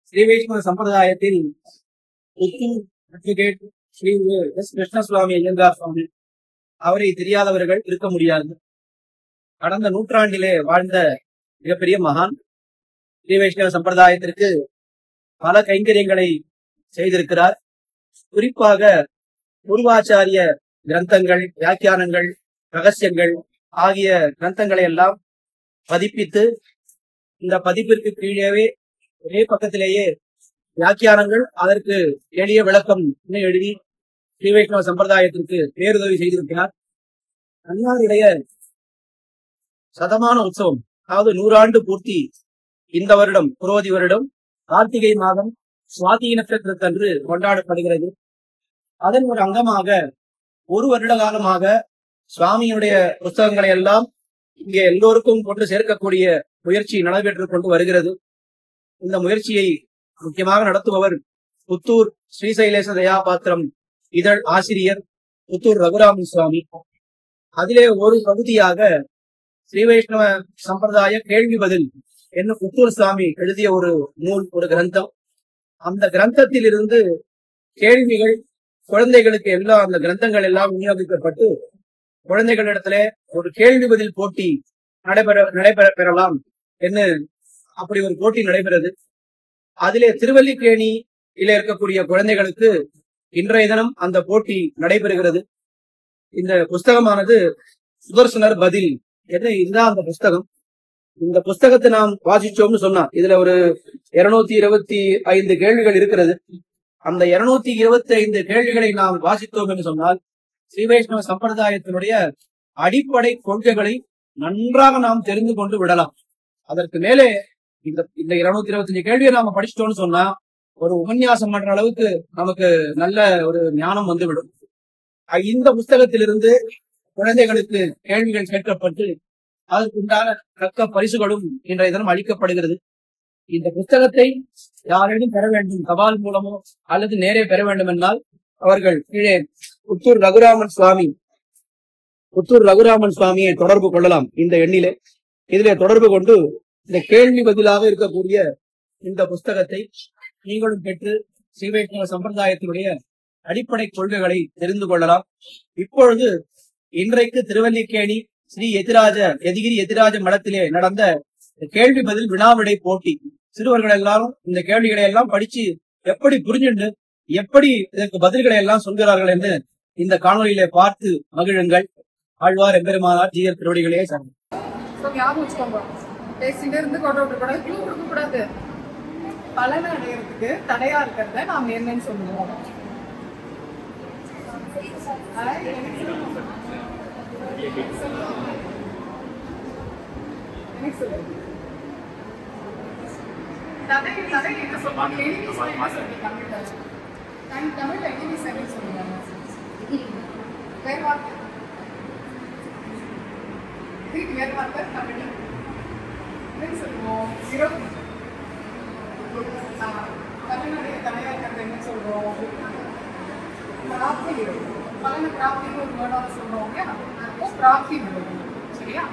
ஸ்ரீ வைஷ்ணவ சம்பிரதாயத்தில் advocate Sri S Krishnaswamy Iyengar சுவாமி அவரை தெரியாதவர்கள் இருக்க முடியாது. கடந்த நூற்றாண்டிலே வாழ்ந்த மிகப்பெரிய மகான். ஸ்ரீ வைஷ்ணவ சம்பிரதாயத்திற்கு பல கைங்கரியங்களை செய்திருக்கிறார். குறிப்பாக பூர்வாச்சாரிய கிரந்தங்கள், வியாக்கியானங்கள், ரகசியங்கள் ஆகிய கிரந்தங்களை எல்லாம் பதிப்பித்து இந்த பதிப்பிற்கு கீழே ஒரே பக்கத்திலேயே வியாக்கியானங்கள், அதற்கு எளிய விளக்கம் எழுதி ஸ்ரீ வைஷ்ணவ சம்பிரதாயத்திற்கு பேருதவி செய்திருக்கிறார். அன்னாருடைய சதமான உற்சவம், அதாவது 100 ஆண்டு பூர்த்தி இந்த வருடம், புரோதி வருடம் கார்த்திகை மாதம் சுவாதி நட்சத்திரத்தன்று கொண்டாடப்படுகிறது. அதன் ஒரு அங்கமாக 1 வருட காலமாக சுவாமியுடைய புத்தகங்களை எல்லாம் இங்கே எல்லோருக்கும் கொண்டு சேர்க்கக்கூடிய முயற்சி நடைபெற்றுக் கொண்டு வருகிறது. இந்த முயற்சியை முக்கியமாக நடத்துபவர் புத்தூர் ஸ்ரீசைலேச தயாபாத்திரம் இதழ் ஆசிரியர் புத்தூர் ரகுராமன் சுவாமி. அதிலே ஒரு பகுதியாக ஸ்ரீ வைஷ்ணவ சம்பிரதாய கேள்வி பதில் என்ன புத்தூர் சுவாமி எழுதிய ஒரு நூல், ஒரு கிரந்தம். அந்த கிரந்தத்தில் இருந்து கேள்விகள் குழந்தைகளுக்கு எல்லாம் அந்த கிரந்தங்கள் எல்லாம் விநியோகிக்கப்பட்டு குழந்தைகளிடத்துல ஒரு கேள்வி பதில் போட்டி நடைபெற பெறலாம் என்று அப்படி ஒரு போட்டி நடைபெறுது. அதிலே திருவல்லிக்கேணியில இருக்கக்கூடிய குழந்தைகளுக்கு இன்றைய தினம் அந்த போட்டி நடைபெறுகிறது. இந்த புஸ்தகமானது சுதர்சனர் பதில் என்ன, இதுதான் அந்த புஸ்தகம். இந்த புஸ்தகத்தை நாம் வாசிச்சோம்னு சொன்னா இதுல ஒரு 225 கேள்விகள் இருக்கிறது. அந்த 225 கேள்விகளை நாம் வாசித்தோம் என்று சொன்னால் ஸ்ரீ வைஷ்ணவ சம்பிரதாயத்தினுடைய அடிப்படை கொள்கைகளை நன்றாக நாம் தெரிந்து கொண்டு விடலாம். அதற்கு மேலே இந்த 225 கேள்வியை நாம படிச்சிட்டோம்னு சொன்னா ஒரு உபன்யாசம் பண்ற அளவுக்கு நமக்கு நல்ல ஒரு ஞானம் வந்துவிடும். இந்த புஸ்தகத்திலிருந்து குழந்தைகளுக்கு கேள்விகள் கேட்கப்பட்டு அதற்குண்டான தக்க பரிசுகளும் இன்றைய தினம் அளிக்கப்படுகிறது. இந்த புத்தகத்தை யாரேனும் பெற வேண்டும், தபால் மூலமோ அல்லது நேரே பெற வேண்டும் என்றால் அவர்கள் கீழே புத்தூர் ரகுராமன் சுவாமியை தொடர்பு கொள்ளலாம். இந்த எண்ணிலே இதிலே தொடர்பு கொண்டு இந்த கேள்வி பதிலாக இருக்கக்கூடிய இந்த புஸ்தகத்தை நீங்களும் பெற்று ஸ்ரீ வைஷ்ணவ சம்பிரதாயத்தினுடைய அடிப்படை கொள்கைகளை தெரிந்து கொள்ளலாம். இப்பொழுது இன்றைக்கு திருவல்லிக்கேணி ஸ்ரீ யதிகிரி எதிராஜ மடத்திலே நடந்த கேள்வி பதில் வினாவிடை போட்டி. சிறுவர்கள் எல்லாரும் இந்த கேள்விகளை எல்லாம் படிச்சு எப்படி புரிஞ்சுண்டு எப்படி இதற்கு பதில்களை எல்லாம் சொல்கிறார்கள் என்று இந்த காணொலியிலே பார்த்து மகிழுங்கள். ஆழ்வார் எம்பெருமானார் ஜீயர் திருவடிகளே சரணம். பலனை அடைகிறதுக்கு தடையா இருக்கிறத நாம என்னன்னு சொல்லுவோம்? தமிழ் எகிரி சரி சொல்லுவாங்க. வேறு வார்த்தை தமிழ் சொல்லுவோம். பலனுடைய தடையா இருக்கிறது என்ன சொல்றோம்? பிராப்தி விடுவோம். பலனை பிராப்தின்னு ஒரு வேர்டாக சொல்றோம். அப்போ பிராப்தி விடுவோம். சரியா?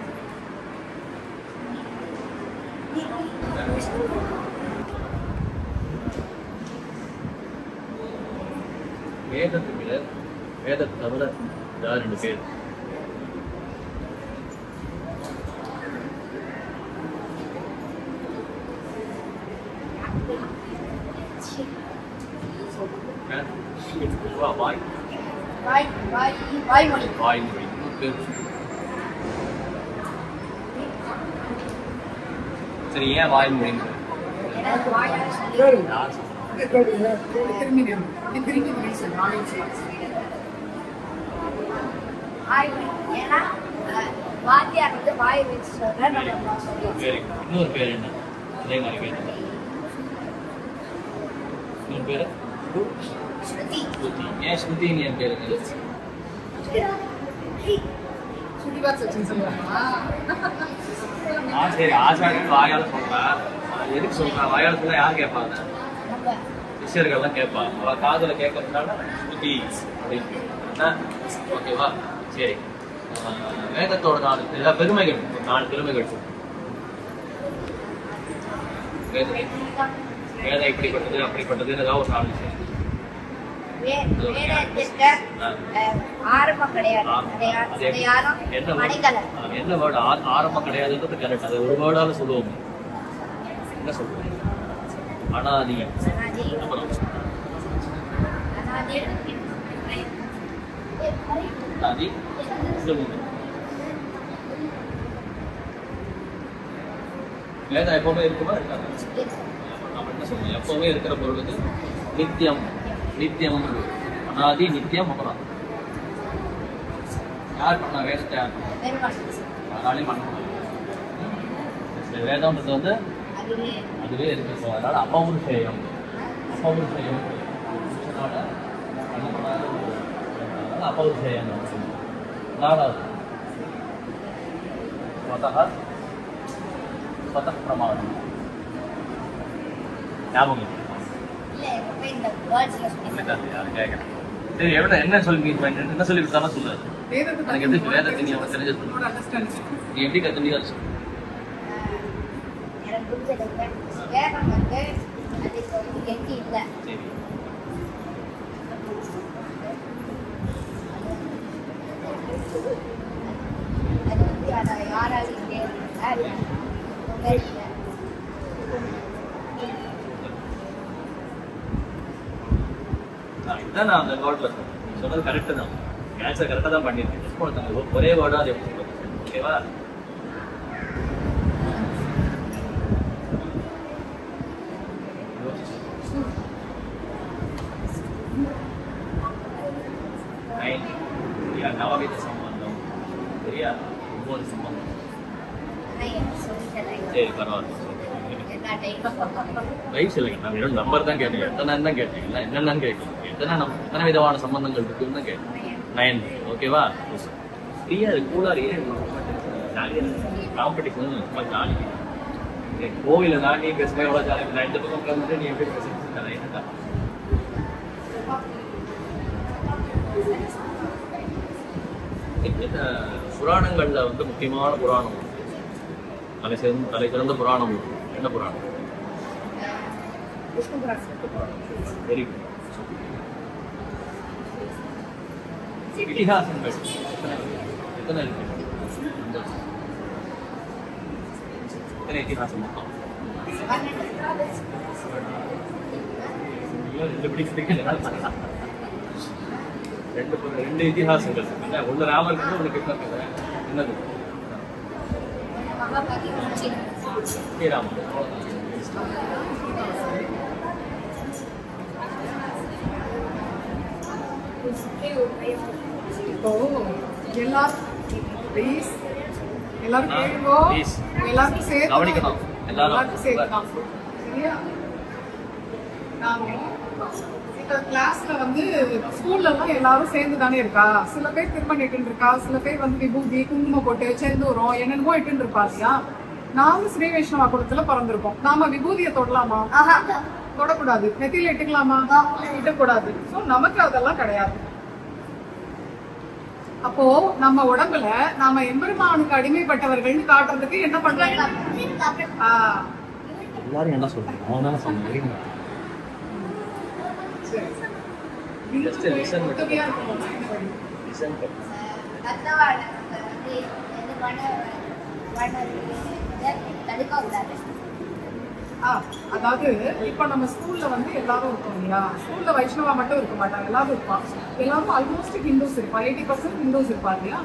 வேதத்தை தவிர யார் 2 பேர்? வாய்மொழி. சரி, ஏன் வாய்மொழி? இன்னொரு பேர் என்ன? அதே மாதிரி பேர் இன்னொரு பேரு ஸ்ருதி. ஏன் ஸ்ருதின்னு என் பேரு? சரி, ஆச்சாரியன் வாயால சொல்றேன். எதுக்கு சொல்றேன்? வாயால சொல்ல யார் கேட்பாங்க? சிஷ்யர்கள்லாம் கேட்பாங்க. அவ காதுல கேட்கறதுனால ஸ்ருதி அப்படின்னு. ஓகேவா? சரி, வேதத்தோட 4 பெருமைகள், 4 பெருமைகள். வேதம் இப்படிப்பட்டது அப்படிப்பட்டதுன்னு ஏதாவது ஒரு 4 விஷயம். ஆரம்பம் கிடையாது. என்ன வேர்டு ஆரம்பம் கிடையாதுன்றது கரெக்ட். அது ஒரு வேர்டால சொல்லுவோம். என்ன சொல்லுவோம்? அனாதி. அப்புறம் அனாதி சொல்லுங்க. வேதம் எப்பவுமே இருக்குமா இருக்காது? நம்ம என்ன சொல்லுவோம்? எப்பவுமே இருக்கிற பொருளுக்கு நித்தியம். நித்தியம் அனாதி நித்தியம். அப்புறம் யார் பண்ணா வேதத்தை? யார் பண்ணா? யாராலையும் பண்ண முடியாது. வேதம்ன்றது வந்து அதுவே இருக்கு. ஸோ அதனால அபௌருஷேயம். அபௌருஷேயம் புருஷனோட என்ன பண்ணாலும் அதனால அபௌருஷேயம். 4வது ஸ்வதः பிரமாணம். ஞாபகம் சரி, என்ன சொல்லி என்ன சொல்லி கொடுத்தாலும் சொல்லு. எனக்கு எப்படி வேதத்தை நீ அவன் தெரிஞ்சு நீ எப்படி கத்துனியா சொல்லு. இதுதான் நான் அந்த வேர்ட்ல சொன்னது கரெக்டு தான். ஆன்சர் கரெக்டாக தான் பண்ணியிருக்கேன். ஒரே வேர்டா அது எப்படி சொல்லுங்க. ஓகேவா? நவவித சம்பந்தம் சரியா? 9 சம்பந்தம். சரி பரவாயில்ல. ரைட் இல்லைங்க. நான் வெறும் நம்பர் தான் கேட்டேன். எத்தனை தான் கேட்டேன். என்னென்னு கேட்கலாம். எத்தனை விதமான சம்பந்தங்கள் இருக்குன்னு தான் கேட்டேன். 9. ஓகேவா? ஃப்ரீயா இருக்கு. கூலாக ஜாலியாக காம்படிஷன் ரொம்ப ஜாலி. கோவில தான் நீ பேசும்போது எவ்வளோ ஜாலியாக நான் இந்த பக்கம் உட்காந்துட்டு நீ எப்படி பேசுறது ரைட்டா? புராணங்கள்ல வந்து முக்கியமான புராணம் தலை சிறந்த புராணம் என்ன புராணம்? Very good. இதிகாசங்கள் எத்தனை இருக்கு? எத்தனை இதிகாசம் மொத்தம்? 2 இதிகாசங்கள். ஒன்று ராமர் கதை, ஒன்று கிருஷ்ணர் கதை. என்னது? ஸ்ரீராமன். இப்போ எல்லாரும் கேளுங்கோ. எல்லாரும் சேர்த்து கவனிக்கணும். எல்லாரும் சேர்த்துதான் சரியா? நாம இந்த கிளாஸ்ல வந்து ஸ்கூல்ல எல்லாம் எல்லாரும் சேர்ந்து தானே இருக்கா. சில பேர் திருமணம் இட்டு இருக்கா, சில பேர் வந்து விபூதி குங்குமம் போட்டு செந்தூரம் என்னென்னமோ இட்டு இருப்பா இல்லையா? நாம ஸ்ரீ வைஷ்ணவ குலத்துல பிறந்திருக்கோம். நாம விபூதியை தொடலாமா? தொடக்கூடாது. நெத்தியில இட்டுக்கலாமா? இட்டக்கூடாது. சோ நமக்கு அதெல்லாம் கிடையாது. அப்போ நம்ம உடம்புல நாம எம்பெருமானுக்கு அடிமைப்பட்டவர்கள்னு காட்டுறதுக்கு என்ன பண்றாங்க? எல்லாரும் என்ன சொல்றாங்க? அவங்க தானே சொன்னாங்க. அதாவது இப்ப நம்ம ஸ்கூல்ல வந்து எல்லாரும் இருக்கோம் இல்லையா? ஸ்கூல்ல வைஷ்ணவா மட்டும் இருக்க மாட்டாங்க, எல்லாரும் இருப்பான். எல்லாரும் ஆல்மோஸ்ட் ஹிந்துஸ் இருப்பா. 80% ஹிந்துஸ் இருப்பா இல்லையா?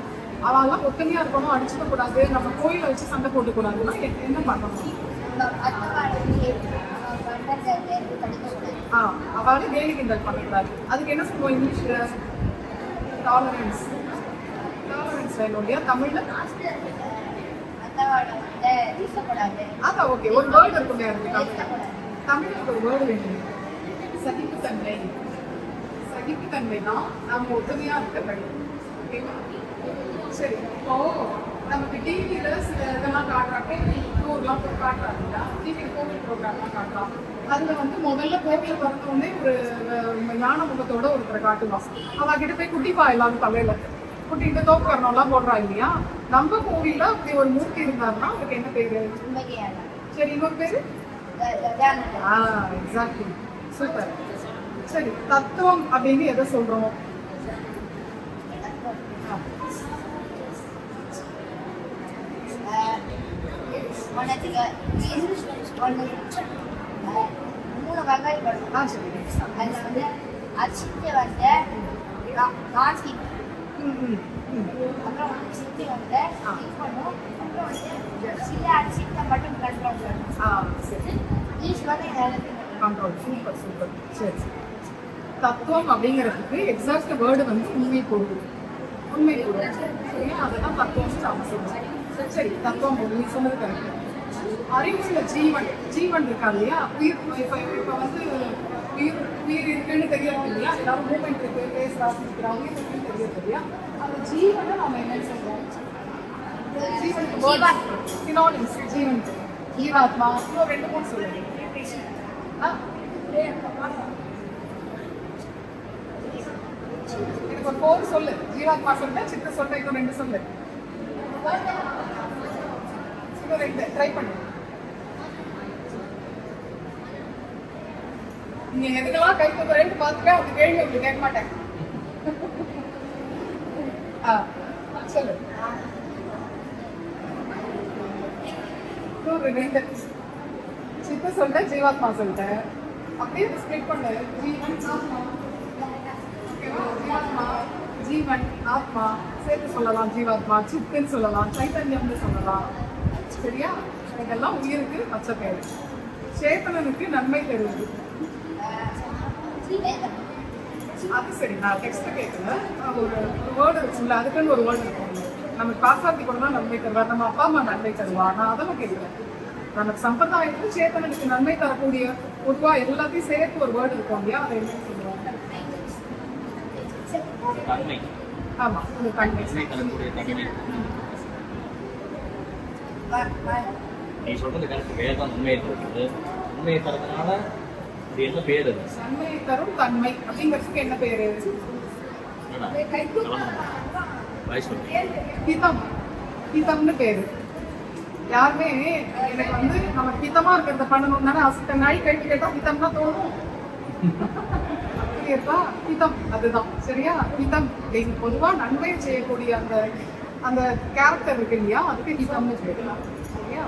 அவெல்லாம் ஒத்தனையா இருக்கணும், அடிச்சுக்க கூடாது, நம்ம கோயில வச்சு சண்டை போட்டு கூடாதுன்னா என்ன பண்ணணும்? அவளை கேலி கிண்டல் பண்ணக்கூடாது. அதுக்கு என்ன சொல்லுவோம் இங்கிலீஷ்ல? டாலரன்ஸ். டாலரன்ஸ் இல்லையா? தமிழ்ல அதான் ஓகே. ஒரு வேர்டு இருக்குமே தமிழ்ல ஒரு வேர்டு வேணும். சகிப்புத்தன்மை. சகிப்புத்தன்மை தான் நம்ம ஒத்துமையா இருக்க வேண்டும். ஓகேவா? சரி. இப்போ நமக்கு டிவியில சில இதெல்லாம் காட்டுறாங்க, டூர்லாம் போய் காட்டுறாங்க. டிவி கோவில் ப்ரோக்ராம்லாம் காட்டுறாங்க. அதுல வந்து முதல்ல கோவில பிறந்தோடனே ஒரு ஞான முகத்தோட ஒருத்தரை காட்டுவான். அவகிட்ட போய் குட்டிப்பா எல்லாரும் தலையில குட்டிட்டு தோக்கரணம்லாம் போடுறா இல்லையா? நம்ம கோவில்ல அப்படி ஒரு மூர்த்தி இருந்தாருன்னா அவருக்கு என்ன பேரு? சரி, இன்னொரு பேரு எக்ஸாக்ட்லி சூப்பர். சரி, தத்துவம் அப்படின்னு எதை சொல்றோம்? Super super. சரி, தத்துவம் அப்படிங்கிறதுக்கு எக்ஸாக்ட் வேர்டு வந்து உண்மை பொருள். உண்மை பொருள் சரியா, அதெல்லாம் தத்துவம் நாம சொல்றோம். சரி, தத்துவம் நீ சொன்னது கரெக்ட். அறிவுல ஜீவன் ஜீவன் இருக்கா இல்லையா, உயிர். இப்ப வந்து உயிர் இருக்குன்னு தெரியாது இல்லையா, ஏதாவது மூமெண்ட் இருக்கு, பேசுறா சிரிக்கிறா, உயிர் இருக்குன்னு தெரியாது இல்லையா, அந்த ஜீவனை நம்ம என்ன சொல்றோம்? ஜீவனுக்கு சினானிம்ஸ் ஜீவனுக்கு ஜீவாத்மா, இன்னும் 2-3 சொல்லுங்க. இதுக்கு ஒரு 4 சொல்லு. ஜீவாத்மா சொல்ல, சித்த சொல்ல, இன்னும் 2 சொல்லு. இன்னும் 2 ட்ரை பண்ணு. நீங்க எதுக்கெல்லாம் கை தூக்குறேன்னு பார்த்துக்க, அந்த கேள்வி உங்களுக்கு கேட்க மாட்டேன். சொல்லு. இன்னொரு 2 சித்த சொல்ல, ஜீவாத்மா சொல்ல, அப்படியே ஸ்ப்ளிட் பண்ணு. ஜீவன் ஆத்மா, ஓகேவா? ஜீவாத்மா ஜீவன் ஆத்மா சேர்த்து சொல்லலாம். ஜீவாத்மா சித்துன்னு சொல்லலாம், சைத்தன்யம்னு சொல்லலாம். சரியா? இதெல்லாம் உயிருக்கு பச்ச பேரு. சேத்தனனுக்கு நன்மை தருவது. அது சரி, நான் டெக்ஸ்ட் கேட்கல. ஒரு வேர்டு இருக்கும்ல, அதுக்குன்னு ஒரு வேர்டு இருக்கும். நமக்கு பாசாத்தி கூட தான் நன்மை தருவார், நம்ம அப்பா அம்மா நன்மை தருவா. நான் அதெல்லாம் கேட்கிறேன். நமக்கு சம்பிரதாயத்துக்கு சேத்தனுக்கு நன்மை தரக்கூடிய பொதுவா எல்லாத்தையும் சேர்த்து ஒரு வேர்டு இருக்கும் இல்லையா, அதை என்னன்னு சொல்லுவாங்க? ஆமா, ஒரு தன்மை. நீ சொல்றது கரெக்ட். வேதம் உண்மையை தருது. உண்மையை தரதுனால இது என்ன பேர்? அது நன்மை தரும் தன்மை அப்படிங்கிறதுக்கு என்ன பேரு? ஹிதம். ஹிதம்னு பேரு. யாருமே எனக்கு வந்து நம்ம ஹிதமா இருக்கிறத பண்ணணும் தானே ஆசை. நாய் கழிவு கேட்டா ஹிதம்னா தோணும். ஹிதம் அதுதான். சரியா? ஹிதம் பொதுவா நன்மை செய்யக்கூடிய அந்த அந்த கேரக்டர் இருக்கு இல்லையா, அதுக்கு ஹிதம்னு சொல்லலாம். சரியா?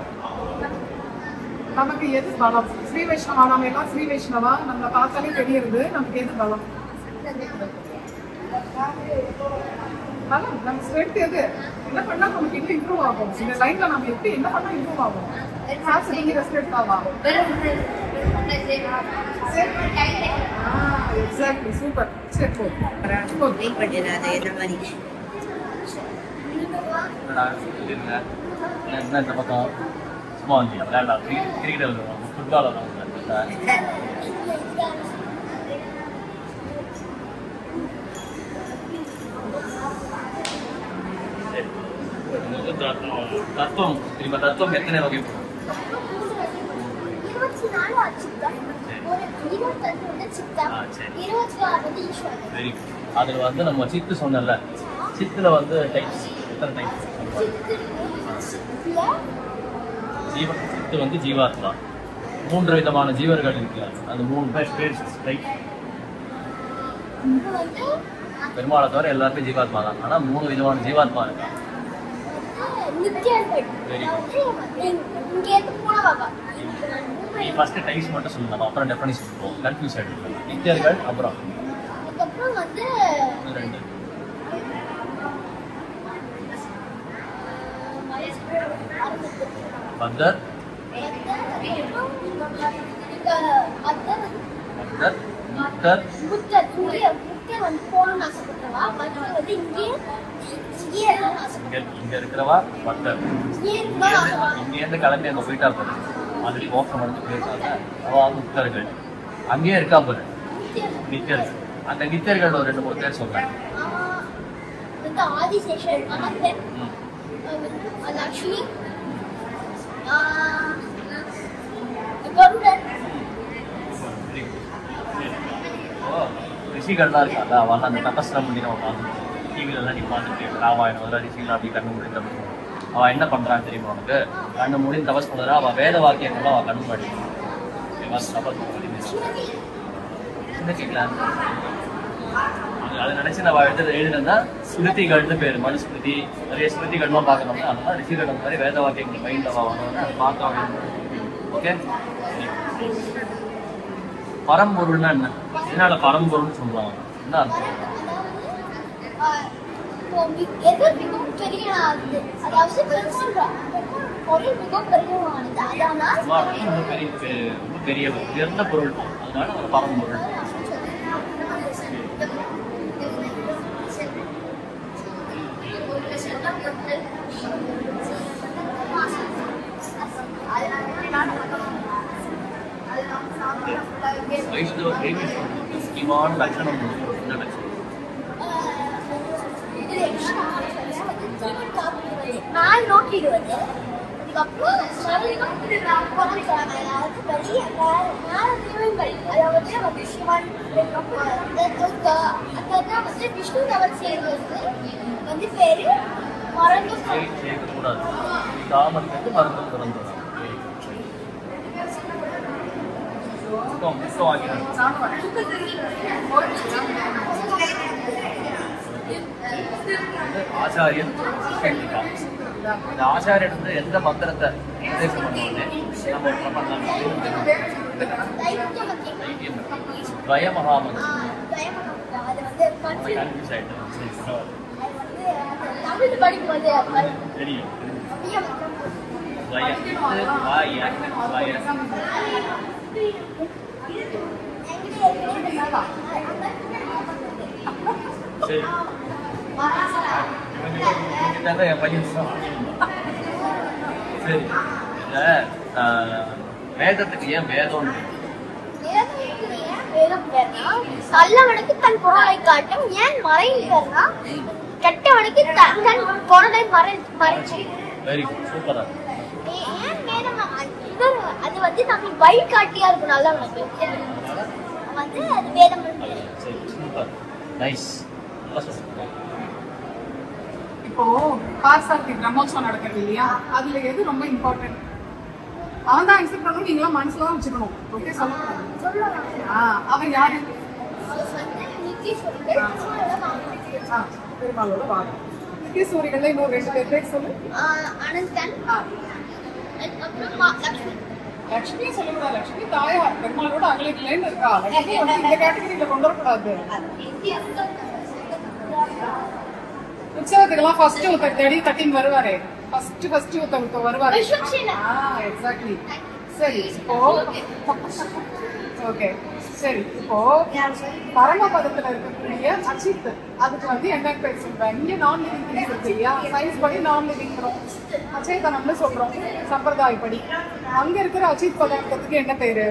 நமக்கு எது பலம்? ஸ்ரீ வைஷ்ணவா, நம்ம எல்லாம் ஸ்ரீ வைஷ்ணவா, நம்ம பார்த்தாலே தெரியுது. நமக்கு எது பலம்? பலம் நம்ம ஸ்ட்ரென்த் எது? என்ன பண்ணா நமக்கு இன்னும் இம்ப்ரூவ் ஆகும்? இந்த லைன்ல நம்ம எப்படி என்ன பண்ணா இம்ப்ரூவ் ஆகும்? ஸ்ட்ரென்த் ஆகும். Exactly, super. சரி, வெயிட் பண்ணிடுறாங்க என்ன மாதிரி. என்ன இந்த பக்கம் சும்மா வந்து விளையாடலாம், கிரிக்கெட் விளையாடுவாங்க, ஃபுட்பால் விளையாடுவாங்க. தத்துவம் திரும்ப தத்துவம் எத்தனை வகை? அதுல வந்து நம்ம சித்து சொன்னல, சித்துல வந்து டைப்ஸ் எத்தனை டைப்ஸ்? ஜீவன் சித்து வந்து ஜீவாத்மா. 3 விதமான ஜீவர்கள் இருக்கு. அந்த 3 பேர் டைப். பெருமாளை தவிர எல்லாருமே ஜீவாத்மா தான். ஆனா 3 விதமான ஜீவாத்மா இருக்கு. நீ ஃபர்ஸ்ட் டைப்ஸ் மட்டும் சொல்லலாம், அப்புறம் டெஃபினிஷன் சொல்லுவோம். கன்ஃபியூஸ் ஆயிடுங்க. நித்தியர்கள் அப்புறம் வந்து 2 பத்தர் இங்க இருக்கிறவா பத்தர். இங்க இருந்து கிளம்பி அங்க போயிட்டா போது அது மோசம் வந்து போயிருக்காங்க. அவ முக்தர்கள். அங்கேயே இருக்கா போது நித்தியர்கள். அந்த நித்தியர்கள் ஒரு 2-3 பேர் சொல்றாங்க. ஆதிசேஷன், லக்ஷ்மி, கருடன். ரிஷிகள்லாம் இருக்காங்க. அவன் அந்த தபஸ்லாம் பண்ணி நம்ம பார்த்துருக்கோம். டிவிலெல்லாம் நீ பார்த்துட்டு ராமாயணம் அதெல்லாம் ரிஷிகள்லாம் அப்படி கண்ணு மூடி தபஸ் பண்ணுவான். அவன் என்ன பண்றான்னு தெரியுமா உனக்கு? கண்ணு மூடி தபஸ் பண்ணுறா. அவன் வேத வாக்கியங்கள்லாம் அவன் கண்ணு மாடி அதை நினைச்சு நம்ம எழுதுனா ஸ்மிருதிகள்னு பேர். மனுஸ்மிருதி நிறைய ஸ்மிருதிகள்லாம் பார்க்கணும்னா அதெல்லாம் ரிஷிகள் மாதிரி வேத வாக்கியங்கள் மைண்ட்ல வரணும்னு அதை பார்த்தா. ஓகே, பரம்பொருள்னா என்ன? இதனால பரம்பொருள்னு சொல்லுவாங்க. என்ன அர்த்தம்? எது மிகவும் பெரியது, அதாவது பொருள் மிகவும் பெரியவானது, அதனால் ரொம்ப பெரிய உயர்ந்த பொருள், அதனால ஒரு பரம்பொருள். முக்கியமான லட்சணம் என்ன லட்சணம்? நான் நோக்கிடுவது, அதுக்கப்புறம் அதாவது சிவன் வந்து விஷ்ணு தவறு செய்வது வந்து பேரு மறந்து செய்யக்கூடாது. தாமரைக்கு மருந்து திறந்துடும். ஆச்சாரியன் இந்த ஆச்சாரியன் வந்து எந்த மந்திரத்தை உபதேசம் பண்ணுவோன்னே துவய மகாமந்திரம். தெரியும். சரி, என் பையன். சரி, இந்த வேதத்துக்கு ஏன் வேதம்? நல்லவனுக்கு தன் பொருளை காட்டும், ஏன் மறைகிறா கெட்டவனுக்கு தன் பொருளை மறைச்சு. வெரி குட், சூப்பரா. ஏன் வேணும்? அது வந்து நம்ம வழிகாட்டியா இருக்கும் நல்லவனுக்கு வந்து அது வேதம். சரி, சூப்பர், நைஸ். இப்போ பார்சார்த்தி பிரம்மோற்சவம் நடக்கிறது இல்லையா, அதுல எது ரொம்ப இம்பார்ட்டன்ட்? அவன் தான் அக்செப்ட் பண்ணணும், நீங்களாம் மனசுல தான் வச்சுக்கணும். ஓகே, சொல்லக்கூடாது. அவன் யாரு? பெருமாளோட வாரம். நித்தியசூரிகள்ல இன்னொரு 2 பேர் சொல்லு. அனந்தன், லட்சுமி சொல்லக்கூடாது. லட்சுமி தாயார், பெருமாளோட அகலிலேன்னு இருக்கா. லட்சுமி வந்து இந்த கேட்டகரியில கொண்டு வரக்கூடாது. உற்சவத்துக்கெல்லாம் ஃபர்ஸ்ட் ஒருத்தர் தட்டின்னு வருவாரே, ஃபர்ஸ்ட் ஒருத்தர் வருவாரு. எக்ஸாக்ட்லி. சரி, இப்போ ஓகே, சரி, இப்போ பரமபதத்துல இருக்கக்கூடிய அச்சித், அதுக்கு வந்து என்ன பேர் சொல்றேன்? இங்க நான் லிவிங் திங்ஸ் இருக்கு இல்லையா, சயின்ஸ் படி நான் லிவிங் அச்சேதனம்னு சொல்றோம், சம்பிரதாயப்படி. அங்க இருக்கிற அச்சித் பதார்த்தத்துக்கு என்ன பேரு?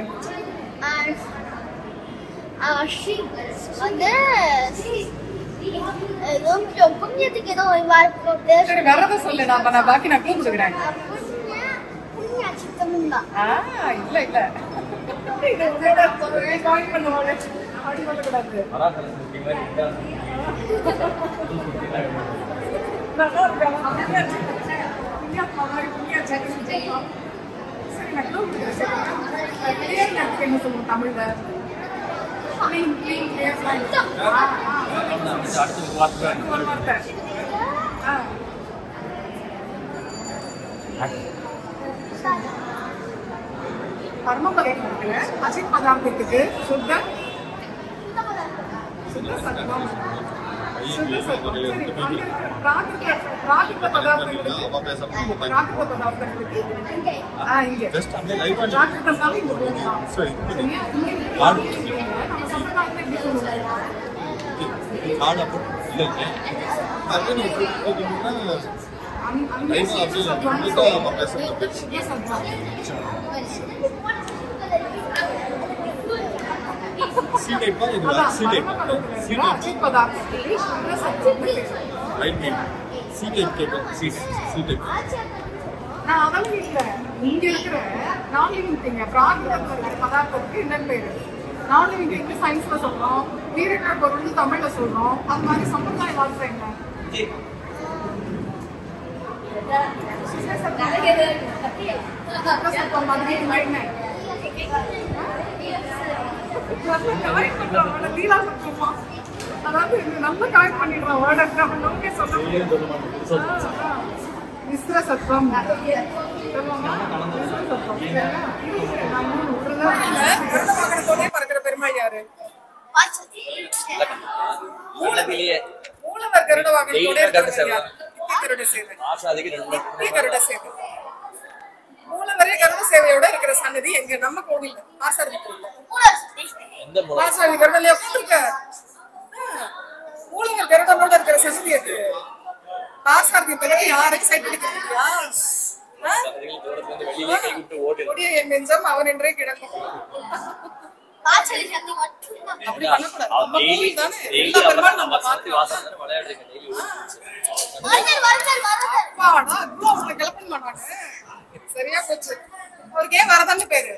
புண்ணியத்துக்கு ஏதோ சரி, வரத சொல்லு, நான் பாக்கி நான் க்ளூ கொடுக்குறேன். இல்ல இல்ல, இது பாயிண்ட் பண்ணுவாங்க, அப்படி சொல்லக்கூடாது. நல்லா இருக்கா? சரி, நான் க்ளூ கொடுக்குறேன். என்ன சொல்லுவோம் தமிழ்ல? பரமபதத்துல அச்சித் பதார்த்தத்துக்கு சுத்த சத்வம், சுத்த சத்வம். சரி, பிராகிருத பதார்த்தங்களுக்கு இங்க பிராகிருதம்னால இங்க போகலாம். சரியா? நம்ம சம்பிரதாயத்தை எப்படி சொல்லுவோம்? நான் அதெல்லாம் இல்ல, இங்க இருக்கிற நான் லிவிங் திங் பிராகிருதத்துல இருக்கிற பதார்த்தத்துக்கு என்ன பேரு? நான் லிவிங் திங் சயின்ஸ்ல சொல்றோம், நீரிட்ட பொருள் தமிழ்ல சொல்றோம். அது மாதிரி சம்பிரதாய வார்த்தை என்ன? சத்தம் மாதிரி என்ன? நல்ல கரெக்ட் பண்றான் அவன லீலா சத்வமா. அதாவது நல்ல கரெக்ட் பண்ணிடுறான் வேர்ட் நம்ம நோக்கே சொல்ல மிஸ்ர சத்வம் பறக்கிற பெருமாள் யாரு? மூலவர் கருட வாகனத்தோட மூலவரே கருட சேவையோட இருக்கிற சன்னதி எங்க நம்ம கோவில் ஆசாரி கோவில். ஆசாரி கருடலையா இருக்க மூலவர் கருடனோட இருக்கிற சன்னதி எது? ஆசாரி பிறகு யார் எக்ஸைட் பண்ணிக்கிறீங்களா? என் நெஞ்சம் அவன் என்றே கிடக்கும். அப்படி பண்ணக்கூடாது. நம்ம கோவில் தானே எல்லா பெருமாள் நம்ம கிளப்பன் மாட்டாங்க. சரியா போச்சு. அவருக்கு ஏன் வரதான்னு பேரு?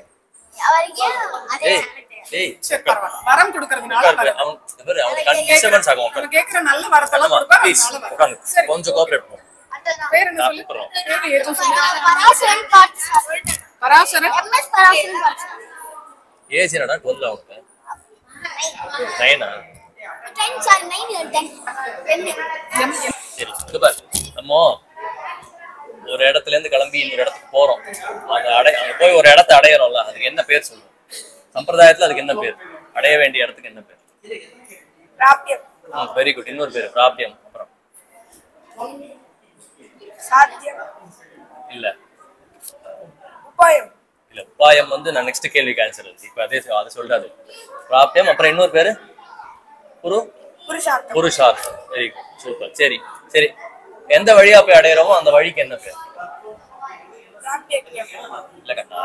வரம் கொடுக்கறதுனால கேக்குற நல்ல வரத்தெல்லாம் கொஞ்சம் கோஆபரேட் பண்ணுங்க. பேர் என்ன சொல்லு? பேரு ஏதும் சொல்லு. பராசரன். ஏஜ் என்னடா 12 ஆகுது. 9 சரி இங்க பாரு. நம்ம ஒரு இடத்துல இருந்து கிளம்பி இன்னொரு இடத்துக்கு போறோம். அங்க போய் ஒரு இடத்தை அடையறோம்ல, அதுக்கு என்ன பேர் சொல்லுவோம்? சம்பிரதாயத்துல அதுக்கு என்ன பேர்? அடைய வேண்டிய இடத்துக்கு என்ன பேர்? பிராப்தியம். Very good. இன்னொரு பேர் பிராப்தியம். அப்புறம் சாத்தியம் இல்ல உபாயம் இல்ல. உபாயம் வந்து நான் நெக்ஸ்ட் கேள்விக்கு ஆன்சர் இருக்கு. இப்ப அதை சொல்றாரு. பிராப்தியம். அப்புறம் இன்னொரு பேரு புருஷார்த்தம். Very good. சூப்பர். சரி சரி, எந்த வழியா போய் அடையறோமோ அந்த வழிக்கு என்ன பேர்? இல்ல கண்ணா,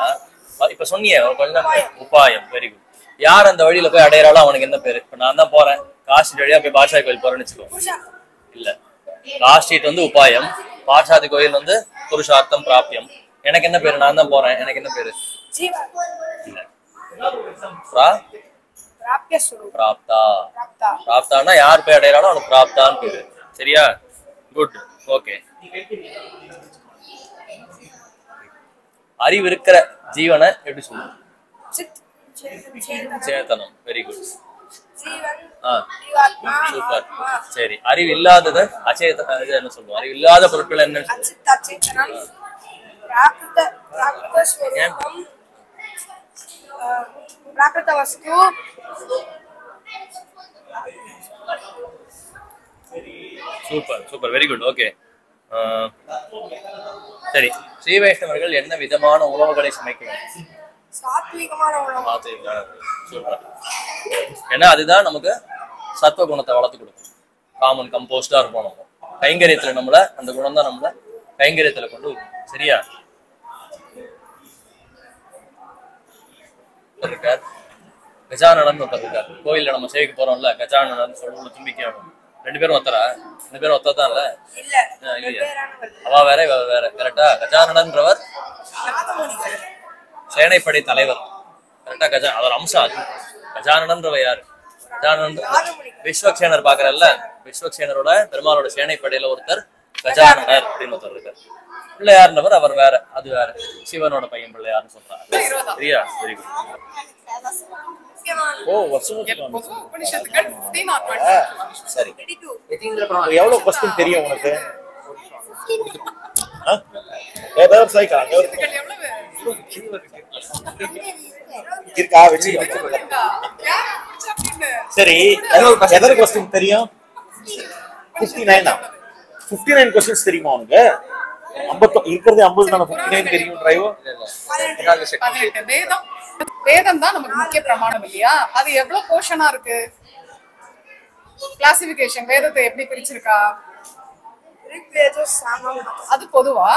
இப்ப சொன்னீங்க கொஞ்சம் உபாயம். Very good. யார் அந்த வழியில போய் அடையறாளோ அவனுக்கு என்ன பேரு? இப்ப நான் தான் போறேன், காசி வழியா போய் பாஷா கோயில் போறேன்னு வச்சுக்கோ. இல்ல, காஸ்ட்ரீட் வந்து உபாயம், பாஷாதி கோயில் வந்து புருஷார்த்தம் பிராப்தியம். எனக்கு என்ன பேரு? நான் தான் போறேன், எனக்கு என்ன பேரு? பிராப்தா. பிராப்தான்னா யார் போய் அடையறாளோ அவனுக்கு பிராப்தான்னு பேரு. சரியா? குட். ஓகே. அறிவு இருக்கிற ஜீவனை எப்படி சொல்லுவோம்? சேதனம். Very good. சூப்பர். சரி, அறிவு இல்லாதது அச்சேதனம் என்ன சொல்லுவோம்? அறிவு இல்லாத பொருட்கள் என்ன? Super super. Very good. Okay. சரி, ஸ்ரீ வைஷ்ணவர்கள் என்ன விதமான உணவுகளை சமைக்கிறாங்க? சூப்பர். ஏன்னா அதுதான் நமக்கு சத்துவ குணத்தை வளர்த்து கொடுக்கும். காமன் கம்போஸ்டா இருப்போம். நம்ம கைங்கரியத்துல நம்மள அந்த குணம் தான் நம்மள கைங்கரியத்துல கொண்டு வரும். சரியா? இருக்கார் கஜானன் ஒருத்தர் இருக்கார். கோயில்ல நம்ம சேவைக்கு போறோம்ல, கஜானன் சொல்லுவோம், தும்பிக்கை. 2 பேரும் ஒத்தரா? 2 பேரும் ஒத்ததான் இல்ல? இல்லையா? அவ வேற இவ வேற. கரெக்டா? கஜானன்றவர் சேனைப்படை தலைவர். கரெக்டா? அவர் அம்சா. கஜானன்றவ யாரு? கஜானன் விஸ்வக்சேனர் பாக்குறல்ல, விஸ்வக்சேனரோட பெருமாளோட சேனைப்படையில ஒருத்தர் கஜானனர் அப்படின்னு ஒருத்தர் இருக்கார். பிள்ளையார்ன்றவர் அவர் வேற, அது வேற. சிவனோட பையன் பிள்ளையார்னு சொல்றாரு. சரியா? Very good. சரி, எவ்வளவு क्वेश्चन தெரியும் உனக்கு? ஏதாவது சைக்கா இருக்கா? வெச்சு சரி, எதற்கு क्वेश्चन தெரியும்? 59 59 क्वेश्चंस தெரியுமா உனக்கு? 50 இருக்கிறது 50 தான. 59 தெரியும் டிரைவர்? வேதம் தான் நமக்கு முக்கிய பிரமாணம் இல்லையா? அது எவ்வளவு போர்ஷனா இருக்கு? கிளாசிபிகேஷன் வேதத்தை எப்படி பிரிச்சிருக்கா? அது பொதுவா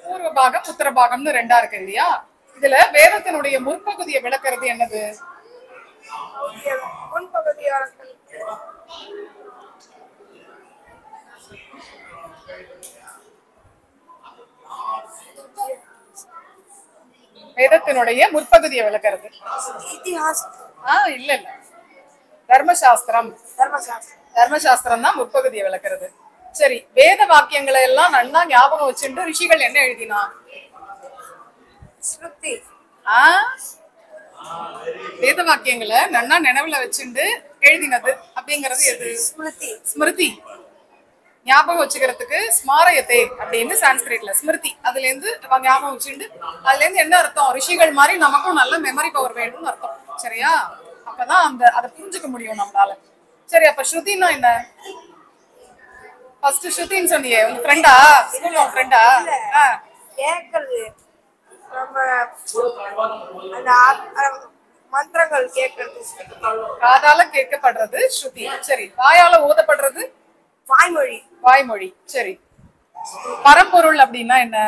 பூர்வ பாகம் உத்தர பாகம்னு 2 இருக்கு இல்லையா? இதுல வேதத்தினுடைய முற்பகுதியை விளக்குறது என்னது? வேதத்தினுடைய முற்பகுதியை விளக்குறது இல்ல இல்ல, தர்மசாஸ்திரம். தர்மசாஸ்திரம் தான் முற்பகுதியை விளக்குறது. சரி, வேத வாக்கியங்களை எல்லாம் நன்னா ஞாபகம் வச்சுட்டு ரிஷிகள் என்ன எழுதினா? வேத வாக்கியங்களை நன்னா நினைவுல வச்சுண்டு எழுதினது அப்படிங்கிறது எது? ஸ்மிருதி. ஸ்மிருதி. ஞாபகம் வச்சுக்கிறதுக்கு ஸ்மாரயத்தை அப்படின்னு சான்ஸ்கிரிட்ல ஸ்மிருதி. அதுல இருந்து ஞாபகம் வச்சுட்டு அதுல இருந்து என்ன அர்த்தம்? ரிஷிகள் மாதிரி நமக்கும் நல்ல மெமரி பவர் வேணும்னு அர்த்தம். சரியா? அப்பதான் அதை புரிஞ்சுக்க முடியும் நம்மளால. சரி, அப்ப ஸ்ருதினா என்ன? ஃபர்ஸ்ட் ஸ்ருதின்னு சொன்னியே, உங்க ஃப்ரெண்டா? ஸ்கூல்ல உங்க ஃப்ரெண்டா? கேக்குறது நம்ம அந்த மந்திரங்கள் கேட்கறது. காதால கேட்கப்படுறது ஸ்ருதி. சரி, வாயால ஓதப்படுறது வாய்மொழி. வாய்மொழி. சரி, பரம்பொருள் அப்படின்னா என்ன?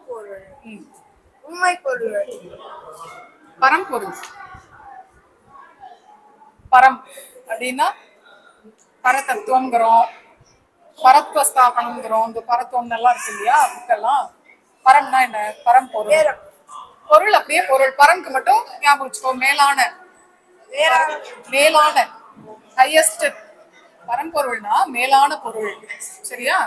பொருள். உண்மை பொருள். பரம்பொருள். பரம் அப்படின்னா பரதத்துவம்ங்கிறோம், பரத்வஸ்தாபனம்ங்கிறோம். இந்த பரத்துவம் எல்லாம் இருக்கு இல்லையா, புக்கெல்லாம். பரம்னா என்ன? பரம்பொருள். பொருள் அப்படியே பொருள். பரம்க்கு மட்டும் ஞாபகம் வச்சுக்கோ, மேலான. மேலான, ஹையஸ்ட். பரம்பொருள்னா மேலான பொருள். சரியா?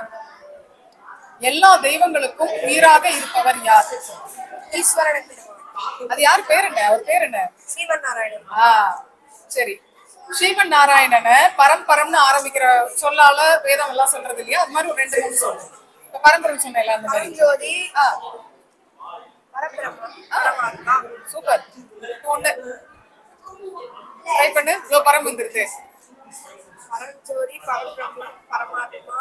எல்லா தெய்வங்களுக்கும் உயிராக இருப்பவர் யார்? ஈஸ்வரன். அது யார்? பேர் என்ன? அவர் பேர் என்ன? ஸ்ரீமன் நாராயணன். சரி, ஸ்ரீமன் நாராயணனை பரம்பரம்னு ஆரம்பிக்கிற சொல்லால வேதம் எல்லாம் சொல்றது இல்லையா? அது மாதிரி ஒரு 2-3 சொல்லு. இப்ப பரம்பரம் சொன்னேன்ல, அந்த மாதிரி. ஜோதி. பரபிரம்மா. சூப்பர். ஒண்ணு ட்ரை பண்ணு. இவ்வளோ பரம் வந்துருது. பரஞ்சோதி, பரபிரம்மா, பரமாத்மா.